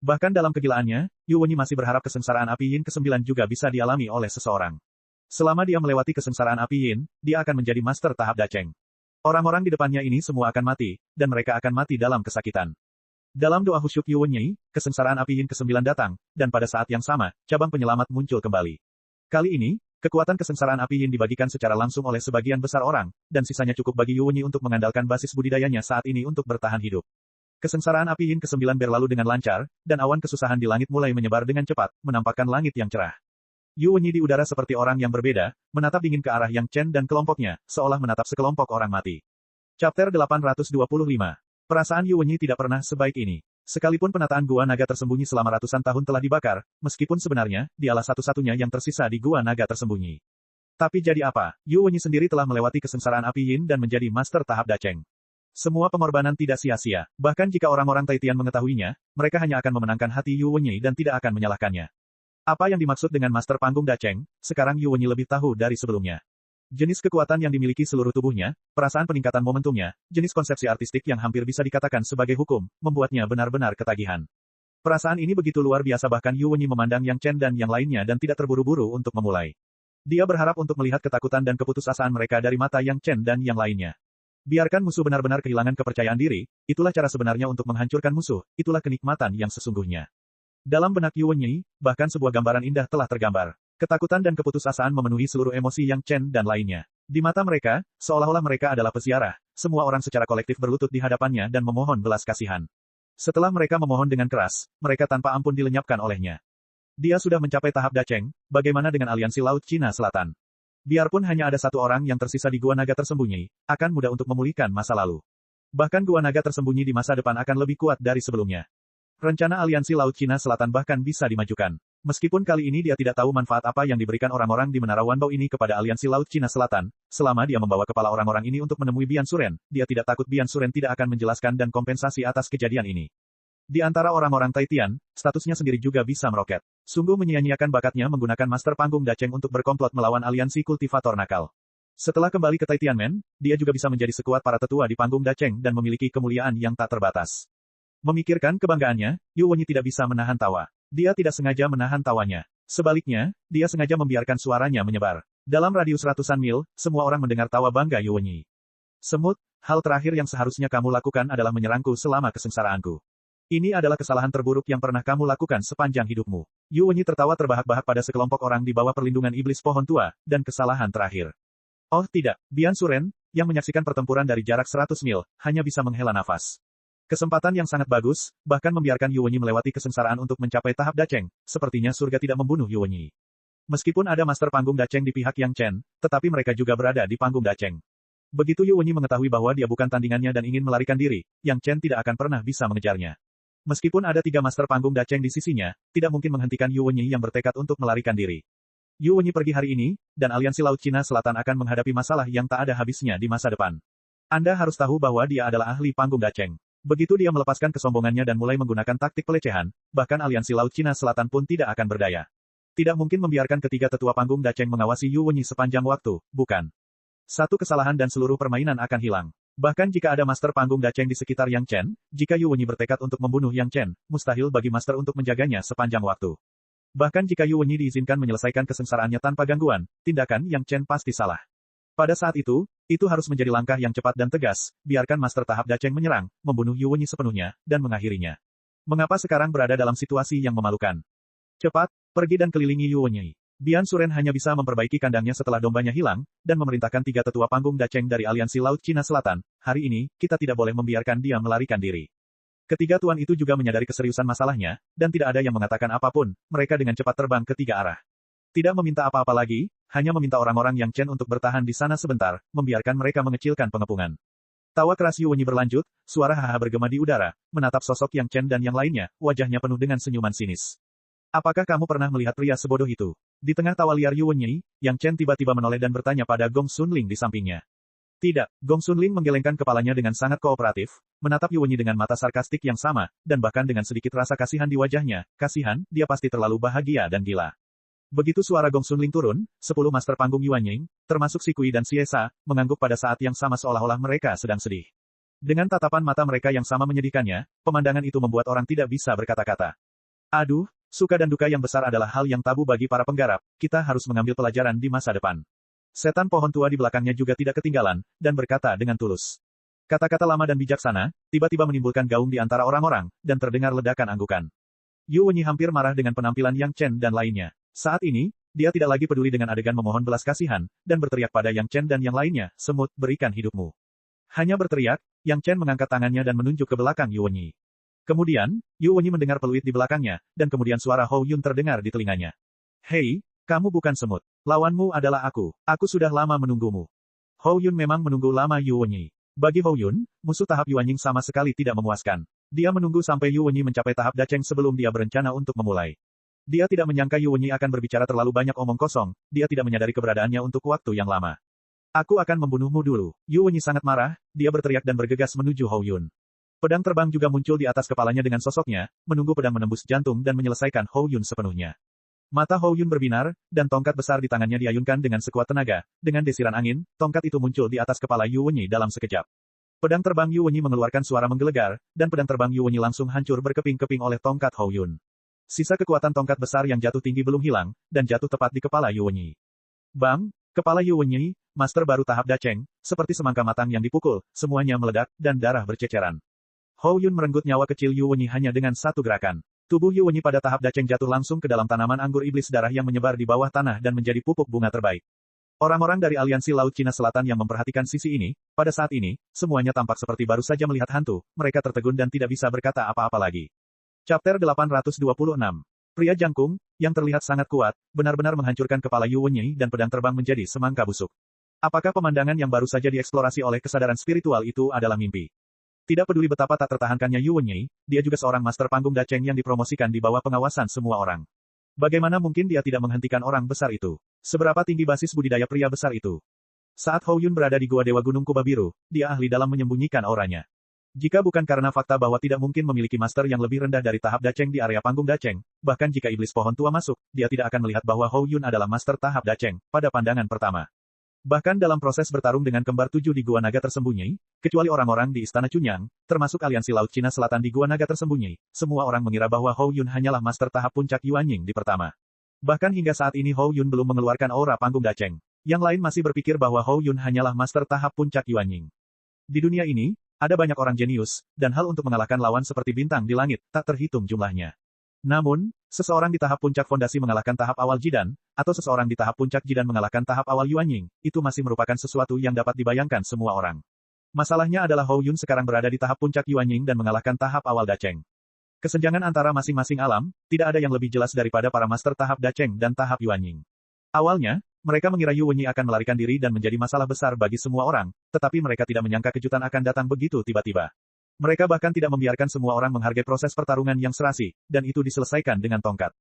Bahkan dalam kegilaannya, Yu Wenyi masih berharap kesengsaraan api yin ke-9 juga bisa dialami oleh seseorang. Selama dia melewati kesengsaraan api yin, dia akan menjadi master tahap Dacheng. Orang-orang di depannya ini semua akan mati, dan mereka akan mati dalam kesakitan. Dalam doa khusyuk Yu Wenyi, kesengsaraan api yin ke-9 datang, dan pada saat yang sama, cabang penyelamat muncul kembali. Kali ini, kekuatan kesengsaraan api yin dibagikan secara langsung oleh sebagian besar orang, dan sisanya cukup bagi Yu Wenyi untuk mengandalkan basis budidayanya saat ini untuk bertahan hidup. Kesengsaraan api yin ke-9 berlalu dengan lancar, dan awan kesusahan di langit mulai menyebar dengan cepat, menampakkan langit yang cerah. Yu Wenyi di udara seperti orang yang berbeda, menatap dingin ke arah Yang Chen dan kelompoknya, seolah menatap sekelompok orang mati. Chapter 825. Perasaan Yu Wenyi tidak pernah sebaik ini. Sekalipun penataan Gua Naga tersembunyi selama ratusan tahun telah dibakar, meskipun sebenarnya, dialah satu-satunya yang tersisa di Gua Naga tersembunyi. Tapi jadi apa, Yu Wenyi sendiri telah melewati kesengsaraan api yin dan menjadi master tahap Dacheng. Semua pengorbanan tidak sia-sia, bahkan jika orang-orang Taitian mengetahuinya, mereka hanya akan memenangkan hati Yu Wenyi dan tidak akan menyalahkannya. Apa yang dimaksud dengan master panggung Dacheng, sekarang Yu Wenyi lebih tahu dari sebelumnya. Jenis kekuatan yang dimiliki seluruh tubuhnya, perasaan peningkatan momentumnya, jenis konsepsi artistik yang hampir bisa dikatakan sebagai hukum, membuatnya benar-benar ketagihan. Perasaan ini begitu luar biasa bahkan Yu Wenyi memandang Yang Chen dan yang lainnya dan tidak terburu-buru untuk memulai. Dia berharap untuk melihat ketakutan dan keputusasaan mereka dari mata Yang Chen dan yang lainnya. Biarkan musuh benar-benar kehilangan kepercayaan diri, itulah cara sebenarnya untuk menghancurkan musuh, itulah kenikmatan yang sesungguhnya. Dalam benak Yu Wenyi, bahkan sebuah gambaran indah telah tergambar. Ketakutan dan keputusasaan memenuhi seluruh emosi Yang Chen dan lainnya. Di mata mereka, seolah-olah mereka adalah peziarah, semua orang secara kolektif berlutut di hadapannya dan memohon belas kasihan. Setelah mereka memohon dengan keras, mereka tanpa ampun dilenyapkan olehnya. Dia sudah mencapai tahap Dacheng, bagaimana dengan aliansi Laut Cina Selatan? Biarpun hanya ada satu orang yang tersisa di Gua Naga tersembunyi, akan mudah untuk memulihkan masa lalu. Bahkan Gua Naga tersembunyi di masa depan akan lebih kuat dari sebelumnya. Rencana aliansi Laut Cina Selatan bahkan bisa dimajukan. Meskipun kali ini dia tidak tahu manfaat apa yang diberikan orang-orang di Menara Wanbao ini kepada aliansi Laut Cina Selatan, selama dia membawa kepala orang-orang ini untuk menemui Bian Suren, dia tidak takut Bian Suren tidak akan menjelaskan dan kompensasi atas kejadian ini. Di antara orang-orang Taitian, statusnya sendiri juga bisa meroket. Sungguh menyia-nyiakan bakatnya menggunakan master panggung Dacheng untuk berkomplot melawan aliansi kultivator nakal. Setelah kembali ke Taitianmen, dia juga bisa menjadi sekuat para tetua di panggung Dacheng dan memiliki kemuliaan yang tak terbatas. Memikirkan kebanggaannya, Yu Wenyi tidak bisa menahan tawa. Dia tidak sengaja menahan tawanya. Sebaliknya, dia sengaja membiarkan suaranya menyebar. Dalam radius ratusan mil, semua orang mendengar tawa bangga Yu Wenyi. Semut, hal terakhir yang seharusnya kamu lakukan adalah menyerangku selama kesengsaraanku. Ini adalah kesalahan terburuk yang pernah kamu lakukan sepanjang hidupmu. Yu Wenyi tertawa terbahak-bahak pada sekelompok orang di bawah perlindungan iblis pohon tua, dan kesalahan terakhir. Oh tidak, Bian Suren, yang menyaksikan pertempuran dari jarak 100 mil, hanya bisa menghela nafas. Kesempatan yang sangat bagus, bahkan membiarkan Yu Wenyi melewati kesengsaraan untuk mencapai tahap Dacheng, sepertinya surga tidak membunuh Yu Wenyi. Meskipun ada master panggung Dacheng di pihak Yang Chen, tetapi mereka juga berada di panggung Dacheng. Begitu Yu Wenyi mengetahui bahwa dia bukan tandingannya dan ingin melarikan diri, Yang Chen tidak akan pernah bisa mengejarnya. Meskipun ada 3 master panggung Dacheng di sisinya, tidak mungkin menghentikan Yu Wenyi yang bertekad untuk melarikan diri. Yu Wenyi pergi hari ini, dan aliansi Laut Cina Selatan akan menghadapi masalah yang tak ada habisnya di masa depan. Anda harus tahu bahwa dia adalah ahli panggung Dacheng. Begitu dia melepaskan kesombongannya dan mulai menggunakan taktik pelecehan, bahkan aliansi Laut Cina Selatan pun tidak akan berdaya. Tidak mungkin membiarkan ketiga tetua panggung Dacheng mengawasi Yu Wenyi sepanjang waktu, bukan? Satu kesalahan dan seluruh permainan akan hilang. Bahkan jika ada master panggung Dacheng di sekitar Yang Chen, jika Yu Wenyi bertekad untuk membunuh Yang Chen, mustahil bagi master untuk menjaganya sepanjang waktu. Bahkan jika Yu Wenyi diizinkan menyelesaikan kesengsaraannya tanpa gangguan, tindakan Yang Chen pasti salah. Pada saat itu harus menjadi langkah yang cepat dan tegas, biarkan master tahap Dacheng menyerang, membunuh Yu Wenyi sepenuhnya, dan mengakhirinya. Mengapa sekarang berada dalam situasi yang memalukan? Cepat, pergi dan kelilingi Yu Wenyi. Bian Suren hanya bisa memperbaiki kandangnya setelah dombanya hilang, dan memerintahkan 3 tetua panggung Dacheng dari aliansi Laut Cina Selatan. Hari ini, kita tidak boleh membiarkan dia melarikan diri. Ketiga tuan itu juga menyadari keseriusan masalahnya, dan tidak ada yang mengatakan apapun, mereka dengan cepat terbang ke 3 arah. Tidak meminta apa-apa lagi, hanya meminta orang-orang Yang Chen untuk bertahan di sana sebentar, membiarkan mereka mengecilkan pengepungan. Tawa keras Yu Wenyi berlanjut, suara haha bergema di udara, menatap sosok Yang Chen dan yang lainnya, wajahnya penuh dengan senyuman sinis. Apakah kamu pernah melihat pria sebodoh itu? Di tengah tawa liar Yu Wenyi, Yang Chen tiba-tiba menoleh dan bertanya pada Gong Sunling di sampingnya. Tidak, Gong Sunling menggelengkan kepalanya dengan sangat kooperatif, menatap Yu Wenyi dengan mata sarkastik yang sama, dan bahkan dengan sedikit rasa kasihan di wajahnya. Kasihan, dia pasti terlalu bahagia dan gila. Begitu suara Gong Sunling turun, 10 master panggung Yuan Ying, termasuk Si Kui dan Siesa, mengangguk pada saat yang sama seolah-olah mereka sedang sedih. Dengan tatapan mata mereka yang sama menyedihkannya, pemandangan itu membuat orang tidak bisa berkata-kata. Aduh, suka dan duka yang besar adalah hal yang tabu bagi para penggarap, kita harus mengambil pelajaran di masa depan. Setan pohon tua di belakangnya juga tidak ketinggalan, dan berkata dengan tulus. Kata-kata lama dan bijaksana, tiba-tiba menimbulkan gaung di antara orang-orang, dan terdengar ledakan anggukan. Yu Wenyi hampir marah dengan penampilan Yang Chen dan lainnya. Saat ini, dia tidak lagi peduli dengan adegan memohon belas kasihan, dan berteriak pada Yang Chen dan yang lainnya, semut, berikan hidupmu. Hanya berteriak, Yang Chen mengangkat tangannya dan menunjuk ke belakang Yu Wenyi. Kemudian, Yu Wenyi mendengar peluit di belakangnya, dan kemudian suara Hou Yun terdengar di telinganya. Hei, kamu bukan semut. Lawanmu adalah aku. Aku sudah lama menunggumu. Hou Yun memang menunggu lama Yu Wenyi. Bagi Hou Yun, musuh tahap Yuan Ying sama sekali tidak memuaskan. Dia menunggu sampai Yu Wenyi mencapai tahap Dacheng sebelum dia berencana untuk memulai. Dia tidak menyangka Yu Wenyi akan berbicara terlalu banyak omong kosong, dia tidak menyadari keberadaannya untuk waktu yang lama. Aku akan membunuhmu dulu. Yu Wenyi sangat marah, dia berteriak dan bergegas menuju Hou Yun. Pedang terbang juga muncul di atas kepalanya dengan sosoknya, menunggu pedang menembus jantung dan menyelesaikan Hou Yun sepenuhnya. Mata Hou Yun berbinar, dan tongkat besar di tangannya diayunkan dengan sekuat tenaga. Dengan desiran angin, tongkat itu muncul di atas kepala Yu Wenyi dalam sekejap. Pedang terbang Yu Wenyi mengeluarkan suara menggelegar, dan pedang terbang Yu Wenyi langsung hancur berkeping-keping oleh tongkat Hou Yun. Sisa kekuatan tongkat besar yang jatuh tinggi belum hilang, dan jatuh tepat di kepala Yu Wenyi. Bang, kepala Yu Wenyi, master baru tahap Dacheng, seperti semangka matang yang dipukul, semuanya meledak, dan darah berceceran. Hou Yun merenggut nyawa kecil Yu Wenyi hanya dengan satu gerakan. Tubuh Yu Wenyi pada tahap Dacheng jatuh langsung ke dalam tanaman anggur iblis darah yang menyebar di bawah tanah dan menjadi pupuk bunga terbaik. Orang-orang dari Aliansi Laut Cina Selatan yang memperhatikan sisi ini, pada saat ini, semuanya tampak seperti baru saja melihat hantu, mereka tertegun dan tidak bisa berkata apa-apa lagi. Chapter 826. Pria jangkung, yang terlihat sangat kuat, benar-benar menghancurkan kepala Yu Wenyi dan pedang terbang menjadi semangka busuk. Apakah pemandangan yang baru saja dieksplorasi oleh kesadaran spiritual itu adalah mimpi? Tidak peduli betapa tak tertahankannya Yu Wenyi, dia juga seorang master panggung Dacheng yang dipromosikan di bawah pengawasan semua orang. Bagaimana mungkin dia tidak menghentikan orang besar itu? Seberapa tinggi basis budidaya pria besar itu? Saat Hou Yun berada di Gua Dewa Gunung Kuba Biru, dia ahli dalam menyembunyikan auranya. Jika bukan karena fakta bahwa tidak mungkin memiliki master yang lebih rendah dari tahap Dacheng di area panggung Dacheng, bahkan jika iblis pohon tua masuk, dia tidak akan melihat bahwa Hou Yun adalah master tahap Dacheng, pada pandangan pertama. Bahkan dalam proses bertarung dengan kembar tujuh di Gua Naga Tersembunyi, kecuali orang-orang di Istana Chunyang, termasuk Aliansi Laut Cina Selatan di Gua Naga Tersembunyi, semua orang mengira bahwa Hou Yun hanyalah master tahap puncak Yuanying di pertama. Bahkan hingga saat ini Hou Yun belum mengeluarkan aura panggung Dacheng. Yang lain masih berpikir bahwa Hou Yun hanyalah master tahap puncak Yuanying. Di dunia ini, ada banyak orang jenius, dan hal untuk mengalahkan lawan seperti bintang di langit, tak terhitung jumlahnya. Namun, seseorang di tahap puncak fondasi mengalahkan tahap awal Jidan, atau seseorang di tahap puncak Jidan mengalahkan tahap awal Yuanying, itu masih merupakan sesuatu yang dapat dibayangkan semua orang. Masalahnya adalah Hou Yun sekarang berada di tahap puncak Yuanying dan mengalahkan tahap awal Dacheng. Kesenjangan antara masing-masing alam, tidak ada yang lebih jelas daripada para master tahap Dacheng dan tahap Yuanying. Awalnya, mereka mengira Yu Wenyi akan melarikan diri dan menjadi masalah besar bagi semua orang, tetapi mereka tidak menyangka kejutan akan datang begitu tiba-tiba. Mereka bahkan tidak membiarkan semua orang menghargai proses pertarungan yang serasi, dan itu diselesaikan dengan tongkat.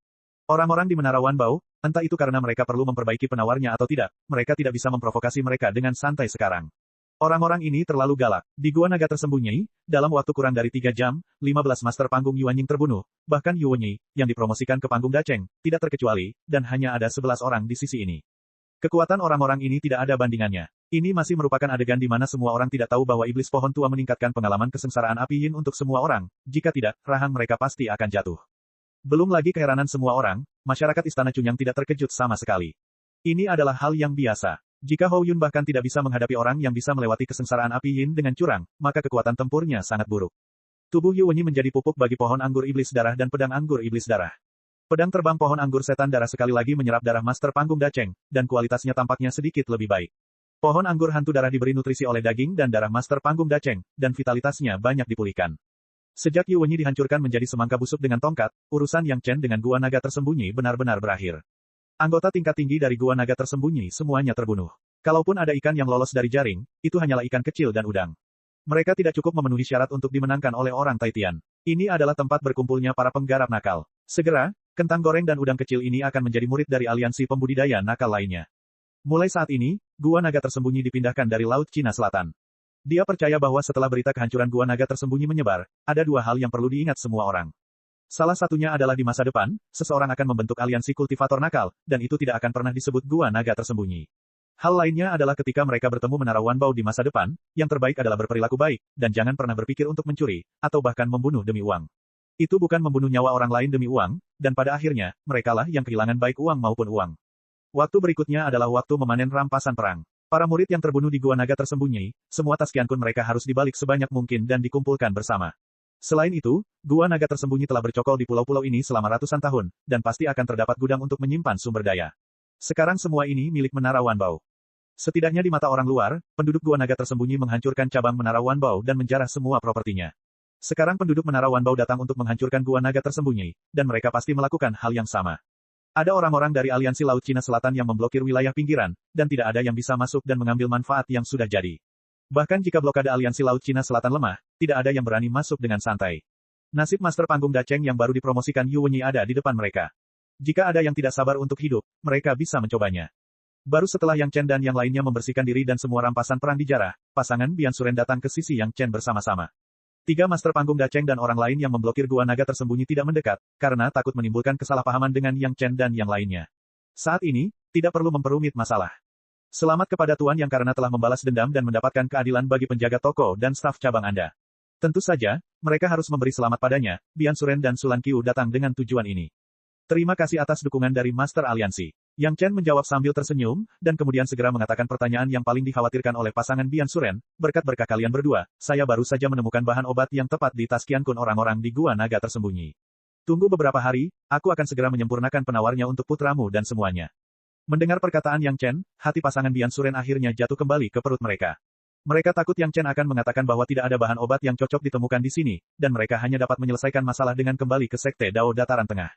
Orang-orang di Menara Wanbao, entah itu karena mereka perlu memperbaiki penawarnya atau tidak, mereka tidak bisa memprovokasi mereka dengan santai sekarang. Orang-orang ini terlalu galak. Di Gua Naga Tersembunyi, dalam waktu kurang dari 3 jam, 15 master panggung Yuanying terbunuh, bahkan Yu Wenyi, yang dipromosikan ke panggung Dacheng, tidak terkecuali, dan hanya ada 11 orang di sisi ini. Kekuatan orang-orang ini tidak ada bandingannya. Ini masih merupakan adegan di mana semua orang tidak tahu bahwa iblis pohon tua meningkatkan pengalaman kesengsaraan api yin untuk semua orang, jika tidak, rahang mereka pasti akan jatuh. Belum lagi keheranan semua orang, masyarakat Istana Chunyang tidak terkejut sama sekali. Ini adalah hal yang biasa. Jika Hou Yun bahkan tidak bisa menghadapi orang yang bisa melewati kesengsaraan api yin dengan curang, maka kekuatan tempurnya sangat buruk. Tubuh Yu Wenyi menjadi pupuk bagi pohon anggur iblis darah dan pedang anggur iblis darah. Pedang terbang pohon anggur setan darah sekali lagi menyerap darah master panggung Dacheng, dan kualitasnya tampaknya sedikit lebih baik. Pohon anggur hantu darah diberi nutrisi oleh daging dan darah master panggung Dacheng, dan vitalitasnya banyak dipulihkan. Sejak Yu Wenyi dihancurkan menjadi semangka busuk dengan tongkat, urusan Yang Chen dengan Gua Naga Tersembunyi benar-benar berakhir. Anggota tingkat tinggi dari Gua Naga Tersembunyi semuanya terbunuh. Kalaupun ada ikan yang lolos dari jaring, itu hanyalah ikan kecil dan udang. Mereka tidak cukup memenuhi syarat untuk dimenangkan oleh orang Taitian. Ini adalah tempat berkumpulnya para penggarap nakal. Segera, kentang goreng dan udang kecil ini akan menjadi murid dari aliansi pembudidaya nakal lainnya. Mulai saat ini, Gua Naga Tersembunyi dipindahkan dari Laut Cina Selatan. Dia percaya bahwa setelah berita kehancuran Gua Naga Tersembunyi menyebar, ada dua hal yang perlu diingat semua orang. Salah satunya adalah di masa depan, seseorang akan membentuk aliansi kultivator nakal, dan itu tidak akan pernah disebut Gua Naga Tersembunyi. Hal lainnya adalah ketika mereka bertemu Menara Wanbao di masa depan, yang terbaik adalah berperilaku baik, dan jangan pernah berpikir untuk mencuri, atau bahkan membunuh demi uang. Itu bukan membunuh nyawa orang lain demi uang, dan pada akhirnya, merekalah yang kehilangan baik uang maupun uang. Waktu berikutnya adalah waktu memanen rampasan perang. Para murid yang terbunuh di Gua Naga Tersembunyi, semua tas Qiankun mereka harus dibalik sebanyak mungkin dan dikumpulkan bersama. Selain itu, Gua Naga Tersembunyi telah bercokol di pulau-pulau ini selama ratusan tahun, dan pasti akan terdapat gudang untuk menyimpan sumber daya. Sekarang semua ini milik Menara Wanbao. Setidaknya di mata orang luar, penduduk Gua Naga Tersembunyi menghancurkan cabang Menara Wanbao dan menjarah semua propertinya. Sekarang penduduk Menara Wanbao datang untuk menghancurkan Gua Naga Tersembunyi, dan mereka pasti melakukan hal yang sama. Ada orang-orang dari Aliansi Laut Cina Selatan yang memblokir wilayah pinggiran, dan tidak ada yang bisa masuk dan mengambil manfaat yang sudah jadi. Bahkan jika blokade Aliansi Laut Cina Selatan lemah, tidak ada yang berani masuk dengan santai. Nasib Master Panggung Dacheng yang baru dipromosikan Yu Wenyi ada di depan mereka. Jika ada yang tidak sabar untuk hidup, mereka bisa mencobanya. Baru setelah Yang Chen dan yang lainnya membersihkan diri dan semua rampasan perang dijarah, pasangan Bian Suren datang ke sisi Yang Chen bersama-sama. 3 master panggung Dacheng dan orang lain yang memblokir Gua Naga Tersembunyi tidak mendekat, karena takut menimbulkan kesalahpahaman dengan Yang Chen dan yang lainnya. Saat ini, tidak perlu memperumit masalah. Selamat kepada Tuan Yang karena telah membalas dendam dan mendapatkan keadilan bagi penjaga toko dan staf cabang Anda. Tentu saja, mereka harus memberi selamat padanya. Bian Suren dan Sulan Qiu datang dengan tujuan ini. Terima kasih atas dukungan dari Master Aliansi. Yang Chen menjawab sambil tersenyum, dan kemudian segera mengatakan pertanyaan yang paling dikhawatirkan oleh pasangan Bian Suren, berkat berkah kalian berdua, saya baru saja menemukan bahan obat yang tepat di tas Qian Kun orang-orang di Gua Naga tersembunyi. Tunggu beberapa hari, aku akan segera menyempurnakan penawarnya untuk putramu dan semuanya. Mendengar perkataan Yang Chen, hati pasangan Bian Suren akhirnya jatuh kembali ke perut mereka. Mereka takut Yang Chen akan mengatakan bahwa tidak ada bahan obat yang cocok ditemukan di sini, dan mereka hanya dapat menyelesaikan masalah dengan kembali ke Sekte Dao Dataran Tengah.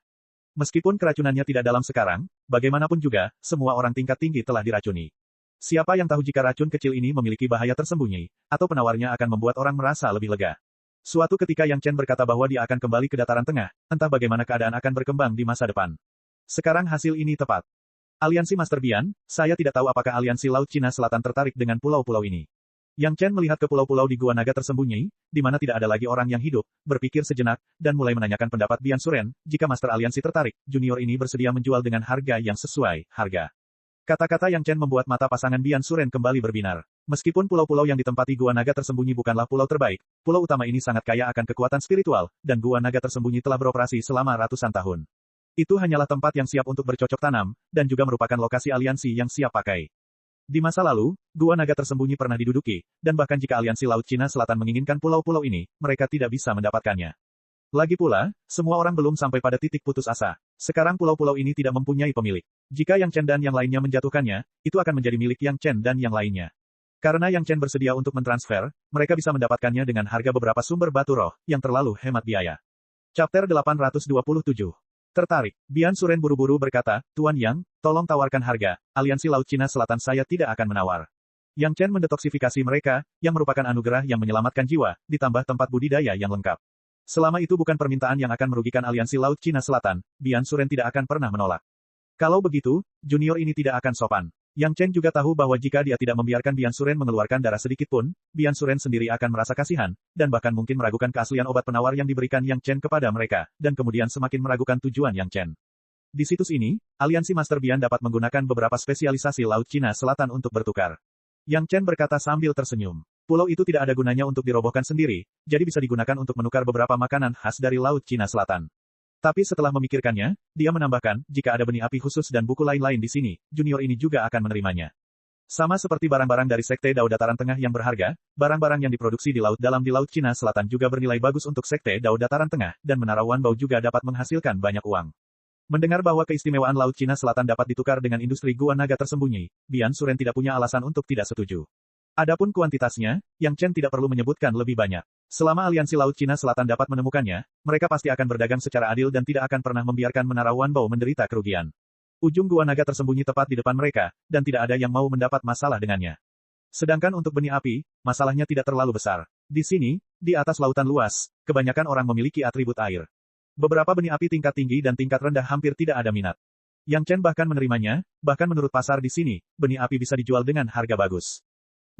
Meskipun keracunannya tidak dalam sekarang, bagaimanapun juga, semua orang tingkat tinggi telah diracuni. Siapa yang tahu jika racun kecil ini memiliki bahaya tersembunyi, atau penawarnya akan membuat orang merasa lebih lega. Suatu ketika Yang Chen berkata bahwa dia akan kembali ke dataran tengah, entah bagaimana keadaan akan berkembang di masa depan. Sekarang hasil ini tepat. Aliansi Master Bian, saya tidak tahu apakah aliansi Laut Cina Selatan tertarik dengan pulau-pulau ini. Yang Chen melihat ke pulau-pulau di Gua Naga tersembunyi, di mana tidak ada lagi orang yang hidup, berpikir sejenak, dan mulai menanyakan pendapat Bian Suren, jika Master Aliansi tertarik, junior ini bersedia menjual dengan harga yang sesuai, harga. Kata-kata Yang Chen membuat mata pasangan Bian Suren kembali berbinar. Meskipun pulau-pulau yang ditempati Gua Naga tersembunyi bukanlah pulau terbaik, pulau utama ini sangat kaya akan kekuatan spiritual, dan Gua Naga tersembunyi telah beroperasi selama ratusan tahun. Itu hanyalah tempat yang siap untuk bercocok tanam, dan juga merupakan lokasi aliansi yang siap pakai. Di masa lalu, Gua Naga tersembunyi pernah diduduki, dan bahkan jika aliansi Laut Cina Selatan menginginkan pulau-pulau ini, mereka tidak bisa mendapatkannya. Lagi pula, semua orang belum sampai pada titik putus asa. Sekarang pulau-pulau ini tidak mempunyai pemilik. Jika Yang Chen dan yang lainnya menjatuhkannya, itu akan menjadi milik Yang Chen dan yang lainnya. Karena Yang Chen bersedia untuk mentransfer, mereka bisa mendapatkannya dengan harga beberapa sumber batu roh, yang terlalu hemat biaya. Chapter 827. Tertarik. Bian Suren buru-buru berkata, Tuan Yang, tolong tawarkan harga, aliansi Laut Cina Selatan saya tidak akan menawar. Yang Chen mendetoksifikasi mereka, yang merupakan anugerah yang menyelamatkan jiwa, ditambah tempat budidaya yang lengkap. Selama itu bukan permintaan yang akan merugikan aliansi Laut Cina Selatan, Bian Suren tidak akan pernah menolak. Kalau begitu, junior ini tidak akan sopan. Yang Chen juga tahu bahwa jika dia tidak membiarkan Bian Suren mengeluarkan darah sedikit pun, Bian Suren sendiri akan merasa kasihan, dan bahkan mungkin meragukan keaslian obat penawar yang diberikan Yang Chen kepada mereka, dan kemudian semakin meragukan tujuan Yang Chen. Di situs ini, aliansi Master Bian dapat menggunakan beberapa spesialisasi Laut Cina Selatan untuk bertukar. Yang Chen berkata sambil tersenyum. Pulau itu tidak ada gunanya untuk dirobohkan sendiri, jadi bisa digunakan untuk menukar beberapa makanan khas dari Laut Cina Selatan. Tapi setelah memikirkannya, dia menambahkan, jika ada benih api khusus dan buku lain-lain di sini, junior ini juga akan menerimanya. Sama seperti barang-barang dari Sekte Dao Dataran Tengah yang berharga, barang-barang yang diproduksi di Laut Dalam di Laut Cina Selatan juga bernilai bagus untuk Sekte Dao Dataran Tengah, dan Menara Wanbao juga dapat menghasilkan banyak uang. Mendengar bahwa keistimewaan Laut Cina Selatan dapat ditukar dengan industri Gua Naga tersembunyi, Bian Suren tidak punya alasan untuk tidak setuju. Adapun kuantitasnya, Yang Chen tidak perlu menyebutkan lebih banyak. Selama aliansi Laut Cina Selatan dapat menemukannya, mereka pasti akan berdagang secara adil dan tidak akan pernah membiarkan Menara Wanbao menderita kerugian. Ujung Gua Naga tersembunyi tepat di depan mereka, dan tidak ada yang mau mendapat masalah dengannya. Sedangkan untuk benih api, masalahnya tidak terlalu besar. Di sini, di atas lautan luas, kebanyakan orang memiliki atribut air. Beberapa benih api tingkat tinggi dan tingkat rendah hampir tidak ada minat. Yang Chen bahkan menerimanya, bahkan menurut pasar di sini, benih api bisa dijual dengan harga bagus.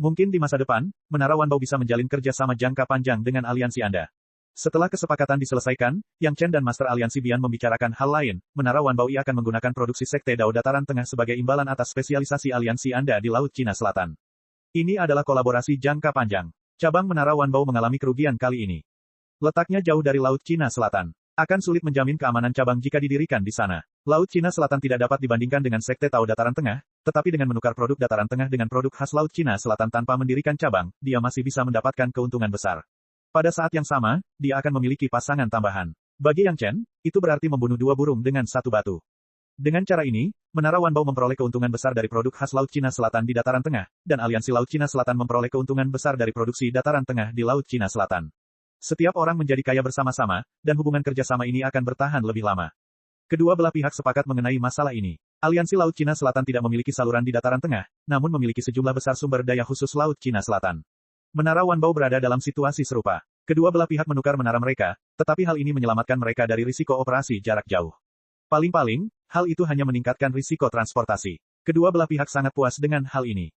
Mungkin di masa depan, Menara Wanbao bisa menjalin kerja sama jangka panjang dengan aliansi Anda. Setelah kesepakatan diselesaikan, Yang Chen dan Master Aliansi Bian membicarakan hal lain. Menara Wanbao akan menggunakan produksi Sekte Dao Dataran Tengah sebagai imbalan atas spesialisasi aliansi Anda di Laut Cina Selatan. Ini adalah kolaborasi jangka panjang. Cabang Menara Wanbao mengalami kerugian kali ini. Letaknya jauh dari Laut Cina Selatan. Akan sulit menjamin keamanan cabang jika didirikan di sana. Laut Cina Selatan tidak dapat dibandingkan dengan Sekte Dao Dataran Tengah, tetapi dengan menukar produk Dataran Tengah dengan produk khas Laut Cina Selatan tanpa mendirikan cabang, dia masih bisa mendapatkan keuntungan besar. Pada saat yang sama, dia akan memiliki pasangan tambahan. Bagi Yang Chen, itu berarti membunuh dua burung dengan satu batu. Dengan cara ini, Menara Wanbao memperoleh keuntungan besar dari produk khas Laut Cina Selatan di Dataran Tengah, dan aliansi Laut Cina Selatan memperoleh keuntungan besar dari produksi Dataran Tengah di Laut Cina Selatan. Setiap orang menjadi kaya bersama-sama, dan hubungan kerjasama ini akan bertahan lebih lama. Kedua belah pihak sepakat mengenai masalah ini. Aliansi Laut Cina Selatan tidak memiliki saluran di Dataran Tengah, namun memiliki sejumlah besar sumber daya khusus Laut Cina Selatan. Menara Wanbao berada dalam situasi serupa. Kedua belah pihak menukar menara mereka, tetapi hal ini menyelamatkan mereka dari risiko operasi jarak jauh. Paling-paling, hal itu hanya meningkatkan risiko transportasi. Kedua belah pihak sangat puas dengan hal ini.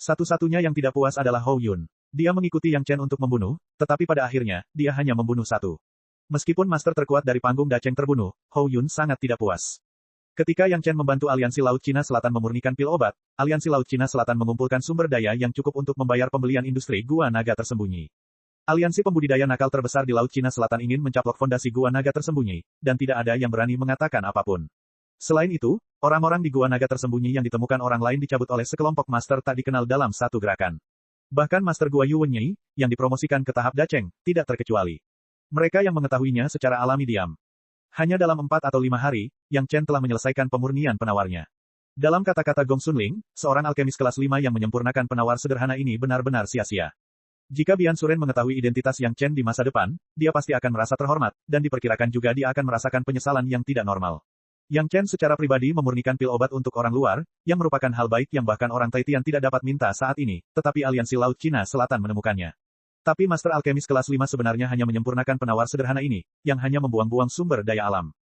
Satu-satunya yang tidak puas adalah Hou Yun. Dia mengikuti Yang Chen untuk membunuh, tetapi pada akhirnya, dia hanya membunuh satu. Meskipun master terkuat dari panggung Dacheng terbunuh, Hou Yun sangat tidak puas. Ketika Yang Chen membantu aliansi Laut Cina Selatan memurnikan pil obat, aliansi Laut Cina Selatan mengumpulkan sumber daya yang cukup untuk membayar pembelian industri Gua Naga tersembunyi. Aliansi pembudidaya nakal terbesar di Laut Cina Selatan ingin mencaplok fondasi Gua Naga tersembunyi, dan tidak ada yang berani mengatakan apapun. Selain itu, Orang-orang di Gua Naga tersembunyi yang ditemukan orang lain dicabut oleh sekelompok master tak dikenal dalam satu gerakan. Bahkan Master Gua Yu Wenyi, yang dipromosikan ke tahap Dacheng, tidak terkecuali. Mereka yang mengetahuinya secara alami diam. Hanya dalam 4 atau 5 hari, Yang Chen telah menyelesaikan pemurnian penawarnya. Dalam kata-kata Gong Sunling, seorang alkemis kelas 5 yang menyempurnakan penawar sederhana ini benar-benar sia-sia. Jika Bian Suren mengetahui identitas Yang Chen di masa depan, dia pasti akan merasa terhormat, dan diperkirakan juga dia akan merasakan penyesalan yang tidak normal. Yang Chen secara pribadi memurnikan pil obat untuk orang luar, yang merupakan hal baik yang bahkan orang Taitian tidak dapat minta saat ini, tetapi aliansi Laut Cina Selatan menemukannya. Tapi Master Alkemis kelas 5 sebenarnya hanya menyempurnakan penawar sederhana ini, yang hanya membuang-buang sumber daya alam.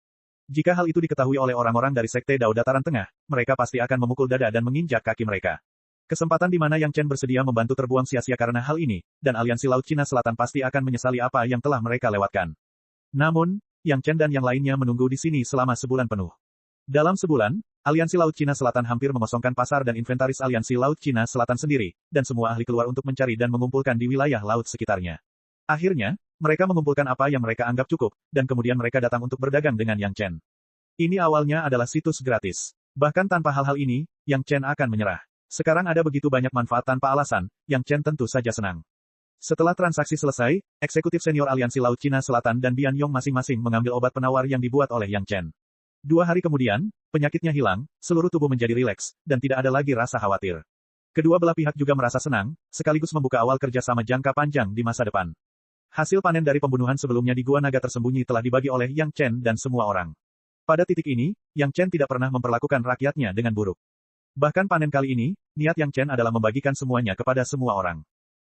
Jika hal itu diketahui oleh orang-orang dari Sekte Dao Dataran Tengah, mereka pasti akan memukul dada dan menginjak kaki mereka. Kesempatan di mana Yang Chen bersedia membantu terbuang sia-sia karena hal ini, dan aliansi Laut Cina Selatan pasti akan menyesali apa yang telah mereka lewatkan. Namun, Yang Chen dan yang lainnya menunggu di sini selama sebulan penuh. Dalam sebulan, aliansi Laut Cina Selatan hampir mengosongkan pasar dan inventaris aliansi Laut Cina Selatan sendiri, dan semua ahli keluar untuk mencari dan mengumpulkan di wilayah laut sekitarnya. Akhirnya, mereka mengumpulkan apa yang mereka anggap cukup, dan kemudian mereka datang untuk berdagang dengan Yang Chen. Ini awalnya adalah situs gratis. Bahkan tanpa hal-hal ini, Yang Chen akan menyerah. Sekarang ada begitu banyak manfaat tanpa alasan, Yang Chen tentu saja senang. Setelah transaksi selesai, eksekutif senior aliansi Laut Cina Selatan dan Bian Yong masing-masing mengambil obat penawar yang dibuat oleh Yang Chen. 2 hari kemudian, penyakitnya hilang, seluruh tubuh menjadi rileks, dan tidak ada lagi rasa khawatir. Kedua belah pihak juga merasa senang, sekaligus membuka awal kerjasama jangka panjang di masa depan. Hasil panen dari pembunuhan sebelumnya di Gua Naga tersembunyi telah dibagi oleh Yang Chen dan semua orang. Pada titik ini, Yang Chen tidak pernah memperlakukan rakyatnya dengan buruk. Bahkan panen kali ini, niat Yang Chen adalah membagikan semuanya kepada semua orang.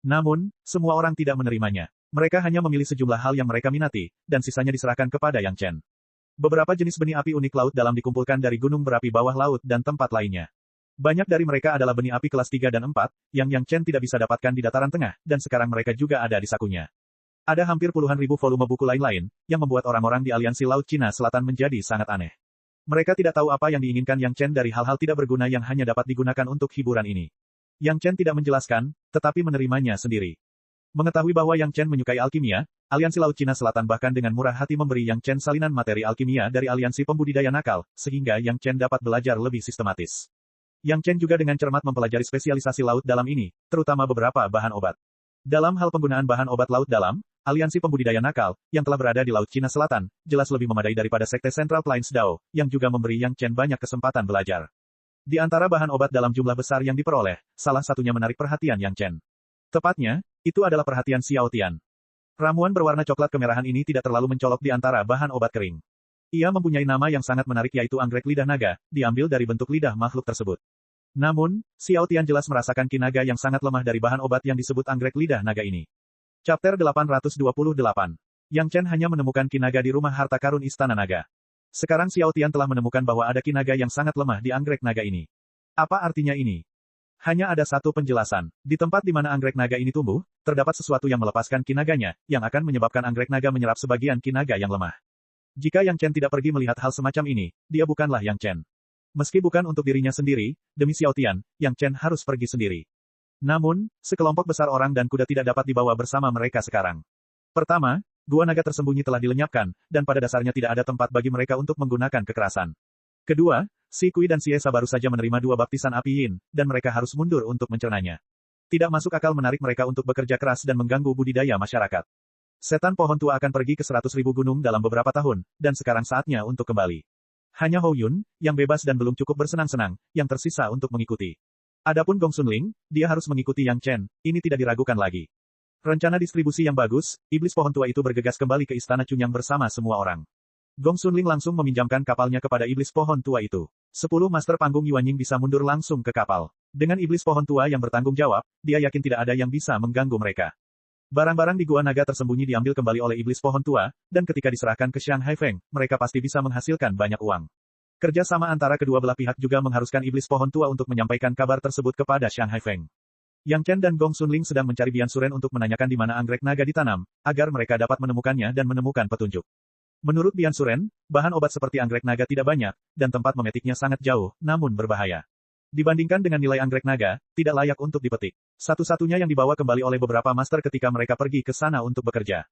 Namun, semua orang tidak menerimanya. Mereka hanya memilih sejumlah hal yang mereka minati, dan sisanya diserahkan kepada Yang Chen. Beberapa jenis benih api unik laut dalam dikumpulkan dari gunung berapi bawah laut dan tempat lainnya. Banyak dari mereka adalah benih api kelas 3 dan 4, yang Yang Chen tidak bisa dapatkan di dataran tengah, dan sekarang mereka juga ada di sakunya. Ada hampir puluhan ribu volume buku lain-lain, yang membuat orang-orang di aliansi Laut Cina Selatan menjadi sangat aneh. Mereka tidak tahu apa yang diinginkan Yang Chen dari hal-hal tidak berguna yang hanya dapat digunakan untuk hiburan ini. Yang Chen tidak menjelaskan, tetapi menerimanya sendiri. Mengetahui bahwa Yang Chen menyukai alkimia, aliansi Laut Cina Selatan bahkan dengan murah hati memberi Yang Chen salinan materi alkimia dari aliansi pembudidaya nakal, sehingga Yang Chen dapat belajar lebih sistematis. Yang Chen juga dengan cermat mempelajari spesialisasi laut dalam ini, terutama beberapa bahan obat. Dalam hal penggunaan bahan obat laut dalam, aliansi pembudidaya nakal, yang telah berada di Laut Cina Selatan, jelas lebih memadai daripada Sekte Central Plains Dao, yang juga memberi Yang Chen banyak kesempatan belajar. Di antara bahan obat dalam jumlah besar yang diperoleh, salah satunya menarik perhatian Yang Chen. Tepatnya, itu adalah perhatian Xiao Tian. Ramuan berwarna coklat kemerahan ini tidak terlalu mencolok di antara bahan obat kering. Ia mempunyai nama yang sangat menarik yaitu anggrek lidah naga, diambil dari bentuk lidah makhluk tersebut. Namun, Xiao Tian jelas merasakan kinaga yang sangat lemah dari bahan obat yang disebut anggrek lidah naga ini. Chapter 828. Yang Chen hanya menemukan kinaga di rumah harta karun Istana Naga. Sekarang Xiao Tian telah menemukan bahwa ada kinaga yang sangat lemah di anggrek naga ini. Apa artinya ini? Hanya ada satu penjelasan. Di tempat di mana anggrek naga ini tumbuh, terdapat sesuatu yang melepaskan kinaganya, yang akan menyebabkan anggrek naga menyerap sebagian kinaga yang lemah. Jika Yang Chen tidak pergi melihat hal semacam ini, dia bukanlah Yang Chen. Meski bukan untuk dirinya sendiri, demi Xiao Tian, Yang Chen harus pergi sendiri. Namun, sekelompok besar orang dan kuda tidak dapat dibawa bersama mereka sekarang. Pertama, Gua Naga tersembunyi telah dilenyapkan, dan pada dasarnya tidak ada tempat bagi mereka untuk menggunakan kekerasan. Kedua, Si Kui dan Si Esa baru saja menerima 2 baptisan api yin, dan mereka harus mundur untuk mencernanya. Tidak masuk akal menarik mereka untuk bekerja keras dan mengganggu budidaya masyarakat. Setan pohon tua akan pergi ke 100.000 gunung dalam beberapa tahun, dan sekarang saatnya untuk kembali. Hanya Hou Yun, yang bebas dan belum cukup bersenang-senang, yang tersisa untuk mengikuti. Adapun Gong Sunling, dia harus mengikuti Yang Chen, ini tidak diragukan lagi. Rencana distribusi yang bagus, iblis pohon tua itu bergegas kembali ke Istana Cunyang bersama semua orang. Gong Sunling langsung meminjamkan kapalnya kepada iblis pohon tua itu. 10 master panggung Yuanying bisa mundur langsung ke kapal. Dengan iblis pohon tua yang bertanggung jawab, dia yakin tidak ada yang bisa mengganggu mereka. Barang-barang di Gua Naga tersembunyi diambil kembali oleh iblis pohon tua, dan ketika diserahkan ke Xiang Haifeng, mereka pasti bisa menghasilkan banyak uang. Kerja sama antara kedua belah pihak juga mengharuskan iblis pohon tua untuk menyampaikan kabar tersebut kepada Xiang Haifeng. Yang Chen dan Gong Sunling sedang mencari Bian Suren untuk menanyakan di mana anggrek naga ditanam, agar mereka dapat menemukannya dan menemukan petunjuk. Menurut Bian Suren, bahan obat seperti anggrek naga tidak banyak, dan tempat memetiknya sangat jauh, namun berbahaya. Dibandingkan dengan nilai anggrek naga, tidak layak untuk dipetik. Satu-satunya yang dibawa kembali oleh beberapa master ketika mereka pergi ke sana untuk bekerja.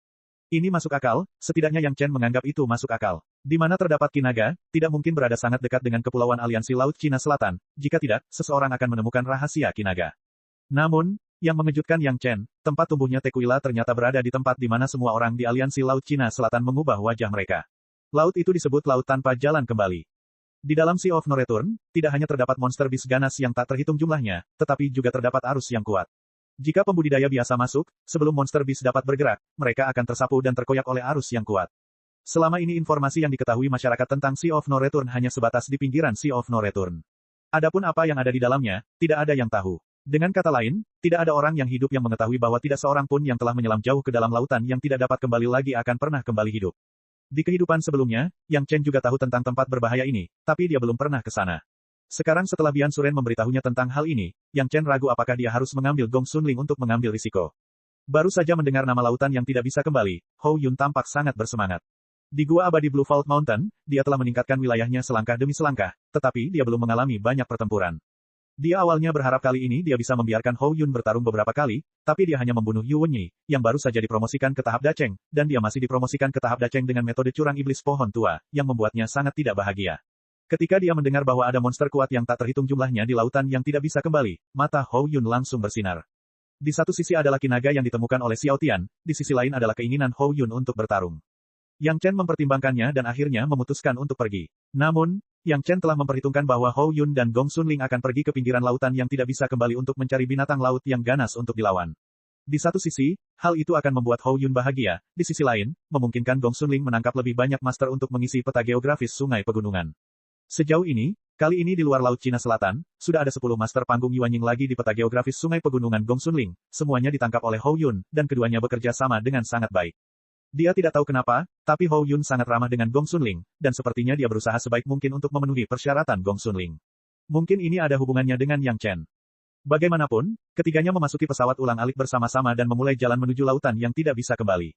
Ini masuk akal, setidaknya Yang Chen menganggap itu masuk akal. Di mana terdapat Kinaga, tidak mungkin berada sangat dekat dengan Kepulauan Aliansi Laut Cina Selatan, jika tidak, seseorang akan menemukan rahasia Kinaga. Namun, yang mengejutkan Yang Chen, tempat tumbuhnya Tequila ternyata berada di tempat di mana semua orang di Aliansi Laut Cina Selatan mengubah wajah mereka. Laut itu disebut laut tanpa jalan kembali. Di dalam Sea of No Return, tidak hanya terdapat monster bis ganas yang tak terhitung jumlahnya, tetapi juga terdapat arus yang kuat. Jika pembudidaya biasa masuk, sebelum monster bis dapat bergerak, mereka akan tersapu dan terkoyak oleh arus yang kuat. Selama ini informasi yang diketahui masyarakat tentang Sea of No Return hanya sebatas di pinggiran Sea of No Return. Adapun apa yang ada di dalamnya, tidak ada yang tahu. Dengan kata lain, tidak ada orang yang hidup yang mengetahui bahwa tidak seorang pun yang telah menyelam jauh ke dalam lautan yang tidak dapat kembali lagi akan pernah kembali hidup. Di kehidupan sebelumnya, Yang Chen juga tahu tentang tempat berbahaya ini, tapi dia belum pernah ke sana. Sekarang setelah Bian Suren memberitahunya tentang hal ini, Yang Chen ragu apakah dia harus mengambil Gong Sunling untuk mengambil risiko. Baru saja mendengar nama lautan yang tidak bisa kembali, Hou Yun tampak sangat bersemangat. Di Gua Abadi Blue Vault Mountain, dia telah meningkatkan wilayahnya selangkah demi selangkah, tetapi dia belum mengalami banyak pertempuran. Dia awalnya berharap kali ini dia bisa membiarkan Hou Yun bertarung beberapa kali, tapi dia hanya membunuh Yu Wenyi, yang baru saja dipromosikan ke tahap Dacheng, dan dia masih dipromosikan ke tahap Dacheng dengan metode curang iblis pohon tua, yang membuatnya sangat tidak bahagia. Ketika dia mendengar bahwa ada monster kuat yang tak terhitung jumlahnya di lautan yang tidak bisa kembali, mata Hou Yun langsung bersinar. Di satu sisi adalah Kinaga yang ditemukan oleh Xiao Tian, di sisi lain adalah keinginan Hou Yun untuk bertarung. Yang Chen mempertimbangkannya dan akhirnya memutuskan untuk pergi. Namun, Yang Chen telah memperhitungkan bahwa Hou Yun dan Gong Sunling akan pergi ke pinggiran lautan yang tidak bisa kembali untuk mencari binatang laut yang ganas untuk dilawan. Di satu sisi, hal itu akan membuat Hou Yun bahagia, di sisi lain, memungkinkan Gong Sunling menangkap lebih banyak master untuk mengisi peta geografis sungai pegunungan. Sejauh ini, kali ini di luar Laut Cina Selatan, sudah ada 10 master panggung Yuanying lagi di peta geografis sungai pegunungan Gong Sunling, semuanya ditangkap oleh Hou Yun, dan keduanya bekerja sama dengan sangat baik. Dia tidak tahu kenapa, tapi Hou Yun sangat ramah dengan Gong Sunling, dan sepertinya dia berusaha sebaik mungkin untuk memenuhi persyaratan Gong Sunling. Mungkin ini ada hubungannya dengan Yang Chen. Bagaimanapun, ketiganya memasuki pesawat ulang-alik bersama-sama dan memulai jalan menuju lautan yang tidak bisa kembali.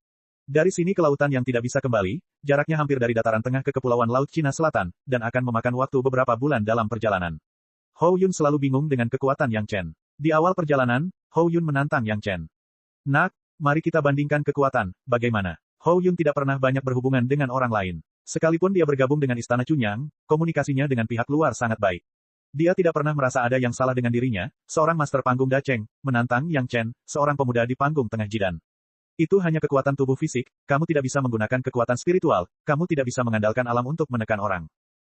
Dari sini ke lautan yang tidak bisa kembali, jaraknya hampir dari dataran tengah ke Kepulauan Laut Cina Selatan, dan akan memakan waktu beberapa bulan dalam perjalanan. Hou Yun selalu bingung dengan kekuatan Yang Chen. Di awal perjalanan, Hou Yun menantang Yang Chen. Nak, mari kita bandingkan kekuatan, bagaimana? Hou Yun tidak pernah banyak berhubungan dengan orang lain. Sekalipun dia bergabung dengan Istana Chunyang, komunikasinya dengan pihak luar sangat baik. Dia tidak pernah merasa ada yang salah dengan dirinya, seorang master panggung Dacheng, menantang Yang Chen, seorang pemuda di panggung tengah Jidan. Itu hanya kekuatan tubuh fisik, kamu tidak bisa menggunakan kekuatan spiritual, kamu tidak bisa mengandalkan alam untuk menekan orang.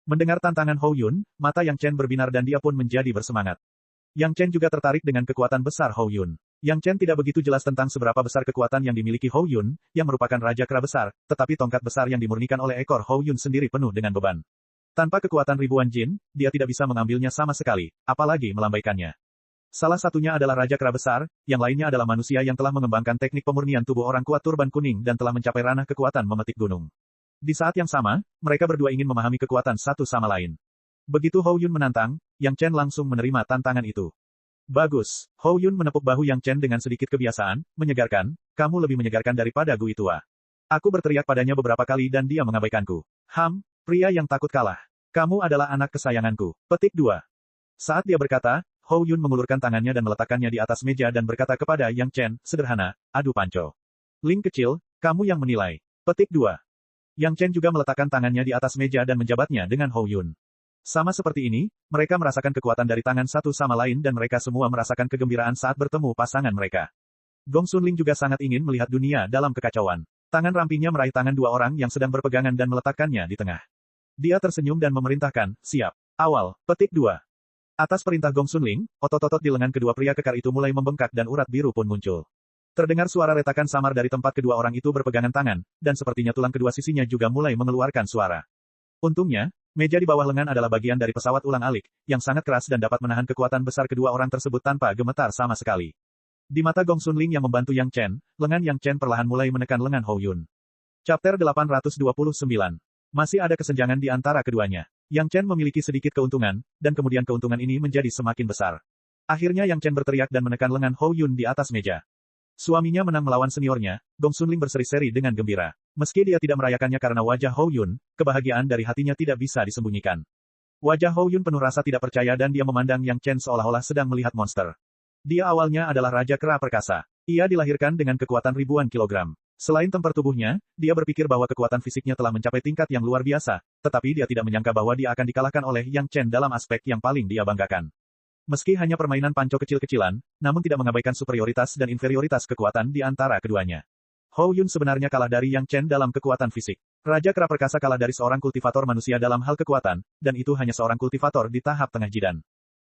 Mendengar tantangan Hou Yun, mata Yang Chen berbinar dan dia pun menjadi bersemangat. Yang Chen juga tertarik dengan kekuatan besar Hou Yun. Yang Chen tidak begitu jelas tentang seberapa besar kekuatan yang dimiliki Hou Yun, yang merupakan Raja Kera besar, tetapi tongkat besar yang dimurnikan oleh ekor Hou Yun sendiri penuh dengan beban. Tanpa kekuatan ribuan jin, dia tidak bisa mengambilnya sama sekali, apalagi melambaikannya. Salah satunya adalah Raja Kera besar, yang lainnya adalah manusia yang telah mengembangkan teknik pemurnian tubuh orang kuat turban kuning dan telah mencapai ranah kekuatan memetik gunung. Di saat yang sama, mereka berdua ingin memahami kekuatan satu sama lain. Begitu Hou Yun menantang, Yang Chen langsung menerima tantangan itu. Bagus, Hou Yun menepuk bahu Yang Chen dengan sedikit kebiasaan, menyegarkan, kamu lebih menyegarkan daripada Gui tua. Aku berteriak padanya beberapa kali dan dia mengabaikanku. Pria yang takut kalah. Kamu adalah anak kesayanganku. Petik 2. Saat dia berkata, Hou Yun mengulurkan tangannya dan meletakkannya di atas meja dan berkata kepada Yang Chen, sederhana, adu panco. Ling kecil, kamu yang menilai. Petik 2. Yang Chen juga meletakkan tangannya di atas meja dan menjabatnya dengan Hou Yun. Sama seperti ini, mereka merasakan kekuatan dari tangan satu sama lain dan mereka semua merasakan kegembiraan saat bertemu pasangan mereka. Gong Sunling juga sangat ingin melihat dunia dalam kekacauan. Tangan rampingnya meraih tangan dua orang yang sedang berpegangan dan meletakkannya di tengah. Dia tersenyum dan memerintahkan, siap. Awal, petik 2. Atas perintah Gong Sunling, otot-otot di lengan kedua pria kekar itu mulai membengkak dan urat biru pun muncul. Terdengar suara retakan samar dari tempat kedua orang itu berpegangan tangan, dan sepertinya tulang kedua sisinya juga mulai mengeluarkan suara. Untungnya, meja di bawah lengan adalah bagian dari pesawat ulang-alik, yang sangat keras dan dapat menahan kekuatan besar kedua orang tersebut tanpa gemetar sama sekali. Di mata Gong Sunling yang membantu Yang Chen, lengan Yang Chen perlahan mulai menekan lengan Hou Yun. Chapter 829. Masih ada kesenjangan di antara keduanya. Yang Chen memiliki sedikit keuntungan, dan kemudian keuntungan ini menjadi semakin besar. Akhirnya Yang Chen berteriak dan menekan lengan Hou Yun di atas meja. Suaminya menang melawan seniornya, Gong Sunling berseri-seri dengan gembira. Meski dia tidak merayakannya karena wajah Hou Yun, kebahagiaan dari hatinya tidak bisa disembunyikan. Wajah Hou Yun penuh rasa tidak percaya dan dia memandang Yang Chen seolah-olah sedang melihat monster. Dia awalnya adalah Raja Kera Perkasa. Ia dilahirkan dengan kekuatan ribuan kilogram. Selain temper tubuhnya, dia berpikir bahwa kekuatan fisiknya telah mencapai tingkat yang luar biasa, tetapi dia tidak menyangka bahwa dia akan dikalahkan oleh Yang Chen dalam aspek yang paling dia banggakan. Meski hanya permainan panco kecil-kecilan, namun tidak mengabaikan superioritas dan inferioritas kekuatan di antara keduanya. Hou Yun sebenarnya kalah dari Yang Chen dalam kekuatan fisik. Raja Kera Perkasa kalah dari seorang kultivator manusia dalam hal kekuatan, dan itu hanya seorang kultivator di tahap tengah jidan.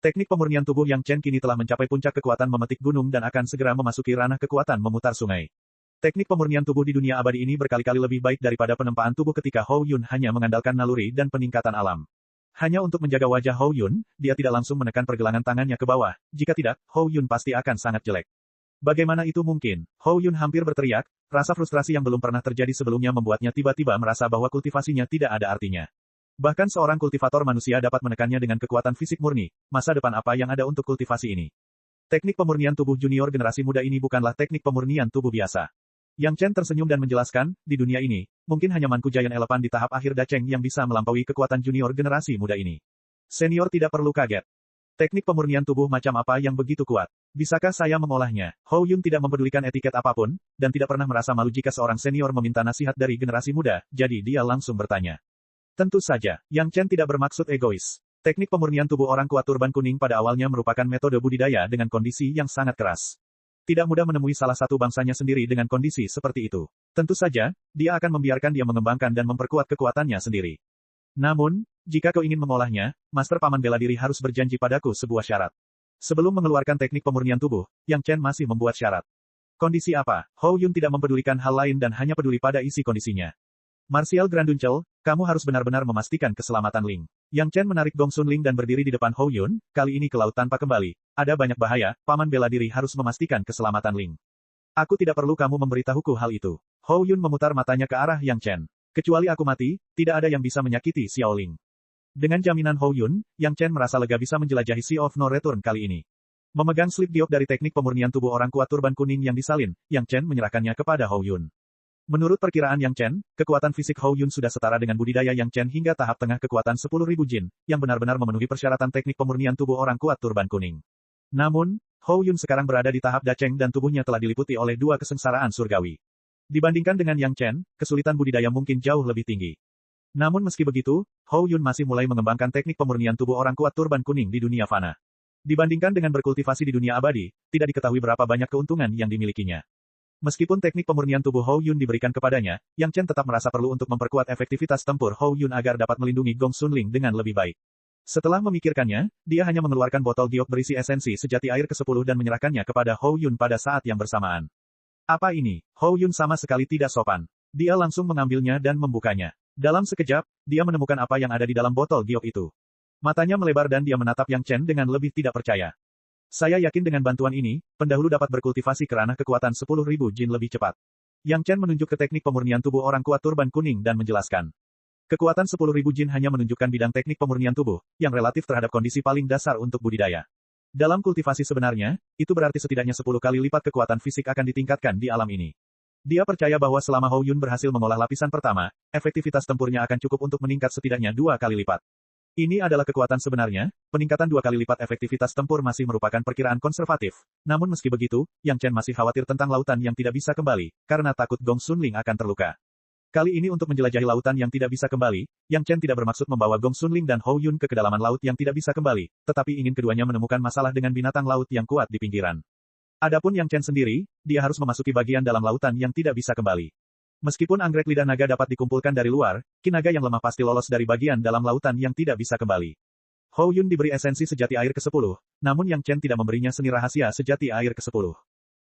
Teknik pemurnian tubuh Yang Chen kini telah mencapai puncak kekuatan memetik gunung dan akan segera memasuki ranah kekuatan memutar sungai. Teknik pemurnian tubuh di dunia abadi ini berkali-kali lebih baik daripada penempaan tubuh ketika Hou Yun hanya mengandalkan naluri dan peningkatan alam. Hanya untuk menjaga wajah Hou Yun, dia tidak langsung menekan pergelangan tangannya ke bawah, jika tidak, Hou Yun pasti akan sangat jelek. Bagaimana itu mungkin? Hou Yun hampir berteriak, rasa frustrasi yang belum pernah terjadi sebelumnya membuatnya tiba-tiba merasa bahwa kultivasinya tidak ada artinya. Bahkan seorang kultivator manusia dapat menekannya dengan kekuatan fisik murni, masa depan apa yang ada untuk kultivasi ini? Teknik pemurnian tubuh junior generasi muda ini bukanlah teknik pemurnian tubuh biasa. Yang Chen tersenyum dan menjelaskan, di dunia ini, mungkin hanya Manku Giant Elephant di tahap akhir Dacheng yang bisa melampaui kekuatan junior generasi muda ini. Senior tidak perlu kaget. Teknik pemurnian tubuh macam apa yang begitu kuat? Bisakah saya mengolahnya? Hou Yun tidak mempedulikan etiket apapun, dan tidak pernah merasa malu jika seorang senior meminta nasihat dari generasi muda, jadi dia langsung bertanya. Tentu saja, Yang Chen tidak bermaksud egois. Teknik pemurnian tubuh orang kuat turban kuning pada awalnya merupakan metode budidaya dengan kondisi yang sangat keras. Tidak mudah menemui salah satu bangsanya sendiri dengan kondisi seperti itu. Tentu saja, dia akan membiarkan dia mengembangkan dan memperkuat kekuatannya sendiri. Namun, jika kau ingin mengolahnya, Master Paman Bela Diri harus berjanji padaku sebuah syarat. Sebelum mengeluarkan teknik pemurnian tubuh, Yang Chen masih membuat syarat. Kondisi apa? Hou Yun tidak mempedulikan hal lain dan hanya peduli pada isi kondisinya. Martial Granduncel, kamu harus benar-benar memastikan keselamatan Ling. Yang Chen menarik Gong Sun Ling dan berdiri di depan Hou Yun, kali ini ke laut tanpa kembali. Ada banyak bahaya, Paman Bela Diri harus memastikan keselamatan Ling. Aku tidak perlu kamu memberitahuku hal itu. Hou Yun memutar matanya ke arah Yang Chen. Kecuali aku mati, tidak ada yang bisa menyakiti Xiao Ling. Dengan jaminan Hou Yun, Yang Chen merasa lega bisa menjelajahi Sea of No Return kali ini. Memegang slip giok dari teknik pemurnian tubuh orang kuat turban kuning yang disalin, Yang Chen menyerahkannya kepada Hou Yun. Menurut perkiraan Yang Chen, kekuatan fisik Hou Yun sudah setara dengan budidaya Yang Chen hingga tahap tengah kekuatan 10.000 jin, yang benar-benar memenuhi persyaratan teknik pemurnian tubuh orang kuat turban kuning. Namun, Hou Yun sekarang berada di tahap Dacheng dan tubuhnya telah diliputi oleh dua kesengsaraan surgawi. Dibandingkan dengan Yang Chen, kesulitan budidaya mungkin jauh lebih tinggi. Namun meski begitu, Hou Yun masih mulai mengembangkan teknik pemurnian tubuh orang kuat turban kuning di dunia fana. Dibandingkan dengan berkultivasi di dunia abadi, tidak diketahui berapa banyak keuntungan yang dimilikinya. Meskipun teknik pemurnian tubuh Hou Yun diberikan kepadanya, Yang Chen tetap merasa perlu untuk memperkuat efektivitas tempur Hou Yun agar dapat melindungi Gong Sun Ling dengan lebih baik. Setelah memikirkannya, dia hanya mengeluarkan botol giok berisi esensi sejati air ke-10 dan menyerahkannya kepada Hou Yun pada saat yang bersamaan. Apa ini? Hou Yun sama sekali tidak sopan. Dia langsung mengambilnya dan membukanya. Dalam sekejap, dia menemukan apa yang ada di dalam botol giok itu. Matanya melebar dan dia menatap Yang Chen dengan lebih tidak percaya. Saya yakin dengan bantuan ini, pendahulu dapat berkultivasi ke ranah kekuatan 10.000 jin lebih cepat. Yang Chen menunjuk ke teknik pemurnian tubuh orang kuat turban kuning dan menjelaskan. Kekuatan 10.000 jin hanya menunjukkan bidang teknik pemurnian tubuh, yang relatif terhadap kondisi paling dasar untuk budidaya. Dalam kultivasi sebenarnya, itu berarti setidaknya 10 kali lipat kekuatan fisik akan ditingkatkan di alam ini. Dia percaya bahwa selama Hou Yun berhasil mengolah lapisan pertama, efektivitas tempurnya akan cukup untuk meningkat setidaknya 2 kali lipat. Ini adalah kekuatan sebenarnya, peningkatan 2 kali lipat efektivitas tempur masih merupakan perkiraan konservatif. Namun meski begitu, Yang Chen masih khawatir tentang lautan yang tidak bisa kembali, karena takut Gong Sun Ling akan terluka. Kali ini untuk menjelajahi lautan yang tidak bisa kembali, Yang Chen tidak bermaksud membawa Gong Sun Ling dan Hou Yun ke kedalaman laut yang tidak bisa kembali, tetapi ingin keduanya menemukan masalah dengan binatang laut yang kuat di pinggiran. Adapun Yang Chen sendiri, dia harus memasuki bagian dalam lautan yang tidak bisa kembali. Meskipun anggrek lidah naga dapat dikumpulkan dari luar, ki naga yang lemah pasti lolos dari bagian dalam lautan yang tidak bisa kembali. Hou Yun diberi esensi sejati air ke-10, namun Yang Chen tidak memberinya seni rahasia sejati air ke-10.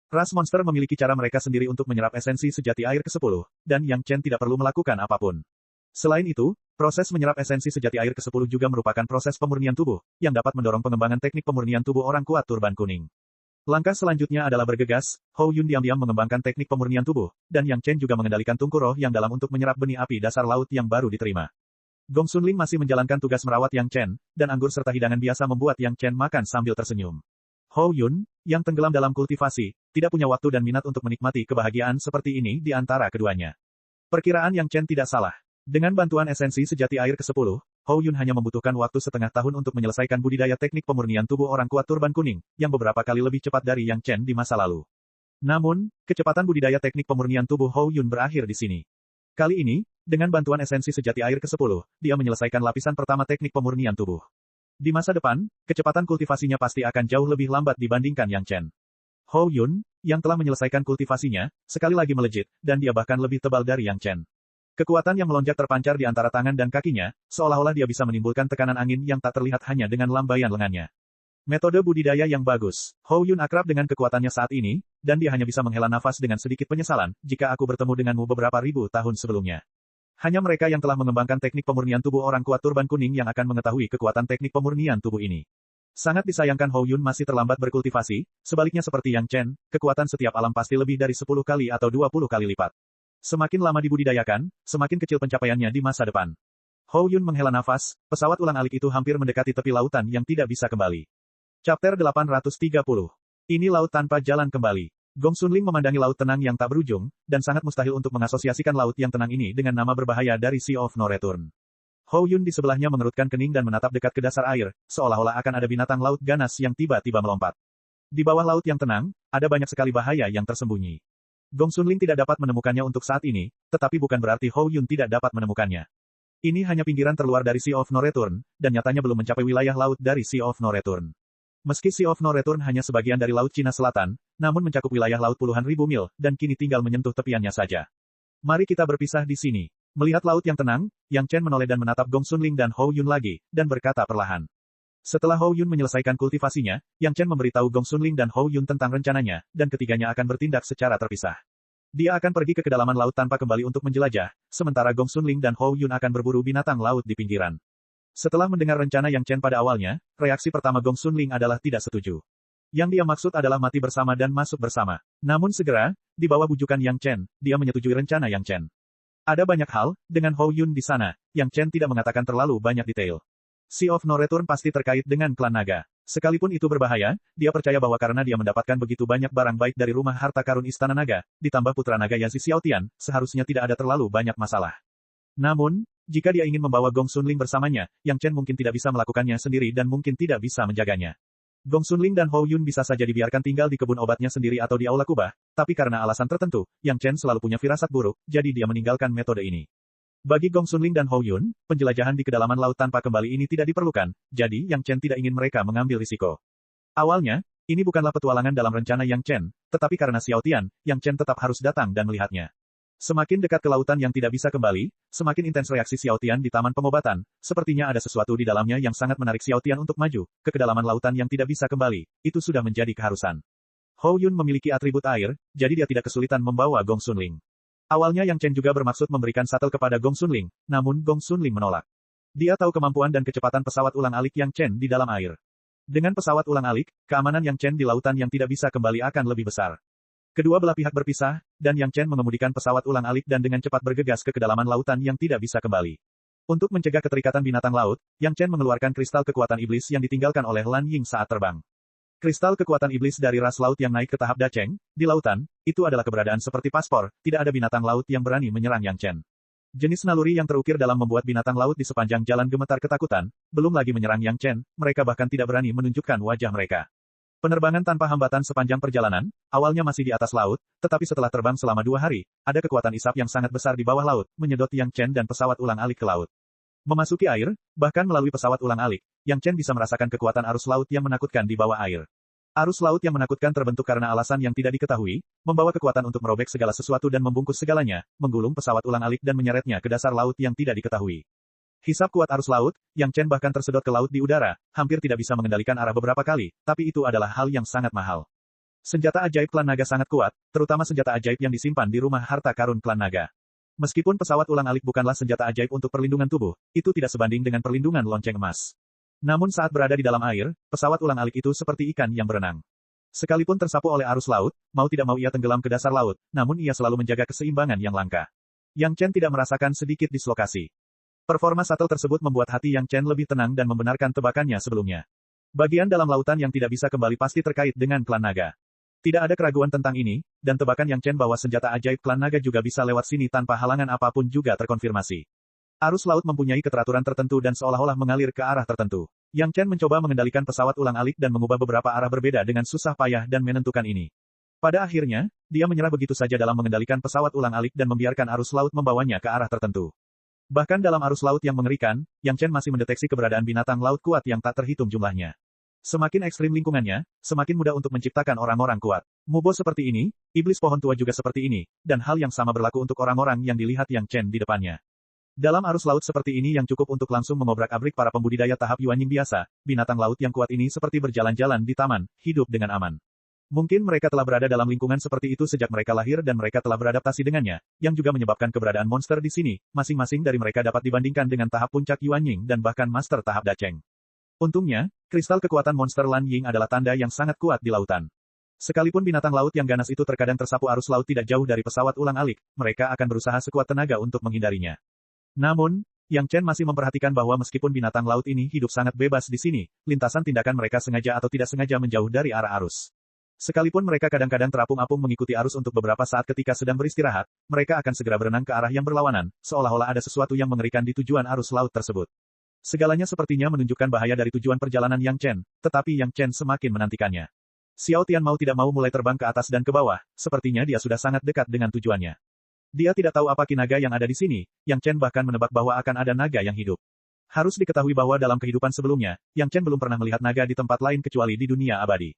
Ras monster memiliki cara mereka sendiri untuk menyerap esensi sejati air ke-10, dan Yang Chen tidak perlu melakukan apapun. Selain itu, proses menyerap esensi sejati air ke-10 juga merupakan proses pemurnian tubuh, yang dapat mendorong pengembangan teknik pemurnian tubuh orang kuat turban kuning. Langkah selanjutnya adalah bergegas, Hou Yun diam-diam mengembangkan teknik pemurnian tubuh, dan Yang Chen juga mengendalikan tungku roh yang dalam untuk menyerap benih api dasar laut yang baru diterima. Gong Sun Ling masih menjalankan tugas merawat Yang Chen, dan anggur serta hidangan biasa membuat Yang Chen makan sambil tersenyum. Hou Yun, yang tenggelam dalam kultivasi, tidak punya waktu dan minat untuk menikmati kebahagiaan seperti ini di antara keduanya. Perkiraan Yang Chen tidak salah. Dengan bantuan esensi sejati air ke-10, Hou Yun hanya membutuhkan waktu setengah tahun untuk menyelesaikan budidaya teknik pemurnian tubuh orang kuat turban kuning, yang beberapa kali lebih cepat dari Yang Chen di masa lalu. Namun, kecepatan budidaya teknik pemurnian tubuh Hou Yun berakhir di sini. Kali ini, dengan bantuan esensi sejati air ke-10, dia menyelesaikan lapisan pertama teknik pemurnian tubuh. Di masa depan, kecepatan kultivasinya pasti akan jauh lebih lambat dibandingkan Yang Chen. Hou Yun, yang telah menyelesaikan kultivasinya, sekali lagi melejit, dan dia bahkan lebih tebal dari Yang Chen. Kekuatan yang melonjak terpancar di antara tangan dan kakinya, seolah-olah dia bisa menimbulkan tekanan angin yang tak terlihat hanya dengan lambaian lengannya. Metode budidaya yang bagus. Hou Yun akrab dengan kekuatannya saat ini, dan dia hanya bisa menghela nafas dengan sedikit penyesalan, jika aku bertemu denganmu beberapa ribu tahun sebelumnya. Hanya mereka yang telah mengembangkan teknik pemurnian tubuh orang kuat turban kuning yang akan mengetahui kekuatan teknik pemurnian tubuh ini. Sangat disayangkan Hou Yun masih terlambat berkultivasi, sebaliknya seperti Yang Chen, kekuatan setiap alam pasti lebih dari 10 kali atau 20 kali lipat. Semakin lama dibudidayakan, semakin kecil pencapaiannya di masa depan. Hou Yun menghela nafas, pesawat ulang-alik itu hampir mendekati tepi lautan yang tidak bisa kembali. Chapter 830. Ini laut tanpa jalan kembali. Gong Sunling memandangi laut tenang yang tak berujung, dan sangat mustahil untuk mengasosiasikan laut yang tenang ini dengan nama berbahaya dari Sea of No Return. Hou Yun di sebelahnya mengerutkan kening dan menatap dekat ke dasar air, seolah-olah akan ada binatang laut ganas yang tiba-tiba melompat. Di bawah laut yang tenang, ada banyak sekali bahaya yang tersembunyi. Gong Sunling tidak dapat menemukannya untuk saat ini, tetapi bukan berarti Hou Yun tidak dapat menemukannya. Ini hanya pinggiran terluar dari Sea of No Return, dan nyatanya belum mencapai wilayah laut dari Sea of No Return. Meski Sea of No Return hanya sebagian dari Laut Cina Selatan, namun mencakup wilayah laut puluhan ribu mil, dan kini tinggal menyentuh tepiannya saja. Mari kita berpisah di sini. Melihat laut yang tenang, Yang Chen menoleh dan menatap Gong Sunling dan Hou Yun lagi, dan berkata perlahan. Setelah Hou Yun menyelesaikan kultivasinya, Yang Chen memberitahu Gong Sunling dan Hou Yun tentang rencananya, dan ketiganya akan bertindak secara terpisah. Dia akan pergi ke kedalaman laut tanpa kembali untuk menjelajah, sementara Gong Sunling dan Hou Yun akan berburu binatang laut di pinggiran. Setelah mendengar rencana Yang Chen pada awalnya, reaksi pertama Gong Sunling adalah tidak setuju. Yang dia maksud adalah mati bersama dan masuk bersama. Namun segera, di bawah bujukan Yang Chen, dia menyetujui rencana Yang Chen. Ada banyak hal, dengan Hou Yun di sana, Yang Chen tidak mengatakan terlalu banyak detail. Sea of No Return pasti terkait dengan klan naga. Sekalipun itu berbahaya, dia percaya bahwa karena dia mendapatkan begitu banyak barang baik dari rumah harta karun Istana Naga, ditambah putra naga Yazi Xiaotian, seharusnya tidak ada terlalu banyak masalah. Namun, jika dia ingin membawa Gong Sunling bersamanya, Yang Chen mungkin tidak bisa melakukannya sendiri dan mungkin tidak bisa menjaganya. Gong Sunling dan Hou Yun bisa saja dibiarkan tinggal di kebun obatnya sendiri atau di aula kubah, tapi karena alasan tertentu, Yang Chen selalu punya firasat buruk, jadi dia meninggalkan metode ini. Bagi Gong Sunling dan Hou Yun, penjelajahan di kedalaman laut tanpa kembali ini tidak diperlukan, jadi Yang Chen tidak ingin mereka mengambil risiko. Awalnya, ini bukanlah petualangan dalam rencana Yang Chen, tetapi karena Xiaotian, Yang Chen tetap harus datang dan melihatnya. Semakin dekat ke lautan yang tidak bisa kembali, semakin intens reaksi Xiaotian di taman pengobatan, sepertinya ada sesuatu di dalamnya yang sangat menarik Xiaotian untuk maju, ke kedalaman lautan yang tidak bisa kembali, itu sudah menjadi keharusan. Hou Yun memiliki atribut air, jadi dia tidak kesulitan membawa Gong Sunling. Awalnya Yang Chen juga bermaksud memberikan shuttle kepada Gong Sunling, namun Gong Sunling menolak. Dia tahu kemampuan dan kecepatan pesawat ulang-alik Yang Chen di dalam air. Dengan pesawat ulang-alik, keamanan Yang Chen di lautan yang tidak bisa kembali akan lebih besar. Kedua belah pihak berpisah, dan Yang Chen mengemudikan pesawat ulang-alik dan dengan cepat bergegas ke kedalaman lautan yang tidak bisa kembali. Untuk mencegah keterikatan binatang laut, Yang Chen mengeluarkan kristal kekuatan iblis yang ditinggalkan oleh Lan Ying saat terbang. Kristal kekuatan iblis dari ras laut yang naik ke tahap Dacheng, di lautan, itu adalah keberadaan seperti paspor, tidak ada binatang laut yang berani menyerang Yang Chen. Jenis naluri yang terukir dalam membuat binatang laut di sepanjang jalan gemetar ketakutan, belum lagi menyerang Yang Chen, mereka bahkan tidak berani menunjukkan wajah mereka. Penerbangan tanpa hambatan sepanjang perjalanan, awalnya masih di atas laut, tetapi setelah terbang selama 2 hari, ada kekuatan isap yang sangat besar di bawah laut, menyedot Yang Chen dan pesawat ulang-alik ke laut. Memasuki air, bahkan melalui pesawat ulang-alik, Yang Chen bisa merasakan kekuatan arus laut yang menakutkan di bawah air. Arus laut yang menakutkan terbentuk karena alasan yang tidak diketahui, membawa kekuatan untuk merobek segala sesuatu dan membungkus segalanya, menggulung pesawat ulang-alik dan menyeretnya ke dasar laut yang tidak diketahui. Hisap kuat arus laut, Yang Chen bahkan tersedot ke laut di udara, hampir tidak bisa mengendalikan arah beberapa kali, tapi itu adalah hal yang sangat mahal. Senjata ajaib klan naga sangat kuat, terutama senjata ajaib yang disimpan di rumah harta karun klan naga. Meskipun pesawat ulang-alik bukanlah senjata ajaib untuk perlindungan tubuh, itu tidak sebanding dengan perlindungan lonceng emas. Namun saat berada di dalam air, pesawat ulang-alik itu seperti ikan yang berenang. Sekalipun tersapu oleh arus laut, mau tidak mau ia tenggelam ke dasar laut, namun ia selalu menjaga keseimbangan yang langka. Yang Chen tidak merasakan sedikit dislokasi. Performa shuttle tersebut membuat hati Yang Chen lebih tenang dan membenarkan tebakannya sebelumnya. Bagian dalam lautan yang tidak bisa kembali pasti terkait dengan klan naga. Tidak ada keraguan tentang ini, dan tebakan Yang Chen bahwa senjata ajaib klan naga juga bisa lewat sini tanpa halangan apapun juga terkonfirmasi. Arus laut mempunyai keteraturan tertentu dan seolah-olah mengalir ke arah tertentu. Yang Chen mencoba mengendalikan pesawat ulang-alik dan mengubah beberapa arah berbeda dengan susah payah dan menentukan ini. Pada akhirnya, dia menyerah begitu saja dalam mengendalikan pesawat ulang-alik dan membiarkan arus laut membawanya ke arah tertentu. Bahkan dalam arus laut yang mengerikan, Yang Chen masih mendeteksi keberadaan binatang laut kuat yang tak terhitung jumlahnya. Semakin ekstrim lingkungannya, semakin mudah untuk menciptakan orang-orang kuat. Mubo seperti ini, iblis pohon tua juga seperti ini, dan hal yang sama berlaku untuk orang-orang yang dilihat Yang Chen di depannya. Dalam arus laut seperti ini yang cukup untuk langsung mengobrak-abrik para pembudidaya tahap Yuanying biasa, binatang laut yang kuat ini seperti berjalan-jalan di taman, hidup dengan aman. Mungkin mereka telah berada dalam lingkungan seperti itu sejak mereka lahir dan mereka telah beradaptasi dengannya, yang juga menyebabkan keberadaan monster di sini, masing-masing dari mereka dapat dibandingkan dengan tahap puncak Yuanying dan bahkan master tahap Dacheng. Untungnya, kristal kekuatan monster Lan Ying adalah tanda yang sangat kuat di lautan. Sekalipun binatang laut yang ganas itu terkadang tersapu arus laut tidak jauh dari pesawat ulang-alik, mereka akan berusaha sekuat tenaga untuk menghindarinya. Namun, Yang Chen masih memperhatikan bahwa meskipun binatang laut ini hidup sangat bebas di sini, lintasan tindakan mereka sengaja atau tidak sengaja menjauh dari arah arus. Sekalipun mereka kadang-kadang terapung-apung mengikuti arus untuk beberapa saat ketika sedang beristirahat, mereka akan segera berenang ke arah yang berlawanan, seolah-olah ada sesuatu yang mengerikan di tujuan arus laut tersebut. Segalanya sepertinya menunjukkan bahaya dari tujuan perjalanan Yang Chen, tetapi Yang Chen semakin menantikannya. Xiao Tian mau tidak mau mulai terbang ke atas dan ke bawah, sepertinya dia sudah sangat dekat dengan tujuannya. Dia tidak tahu apa kinaga yang ada di sini, Yang Chen bahkan menebak bahwa akan ada naga yang hidup. Harus diketahui bahwa dalam kehidupan sebelumnya, Yang Chen belum pernah melihat naga di tempat lain kecuali di dunia abadi.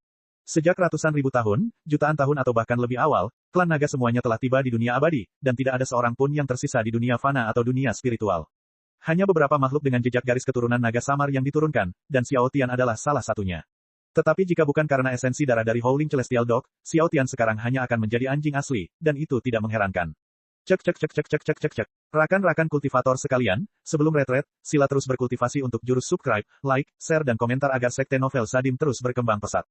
Sejak ratusan ribu tahun, jutaan tahun atau bahkan lebih awal, klan naga semuanya telah tiba di dunia abadi, dan tidak ada seorang pun yang tersisa di dunia fana atau dunia spiritual. Hanya beberapa makhluk dengan jejak garis keturunan naga samar yang diturunkan, dan Xiao Tian adalah salah satunya. Tetapi jika bukan karena esensi darah dari Howling Celestial Dog, Xiao Tian sekarang hanya akan menjadi anjing asli, dan itu tidak mengherankan. Cek cek cek cek cek cek cek cek. Rakan-rakan kultivator sekalian, sebelum retret, sila terus berkultivasi untuk jurus subscribe, like, share dan komentar agar sekte novel Sadim terus berkembang pesat.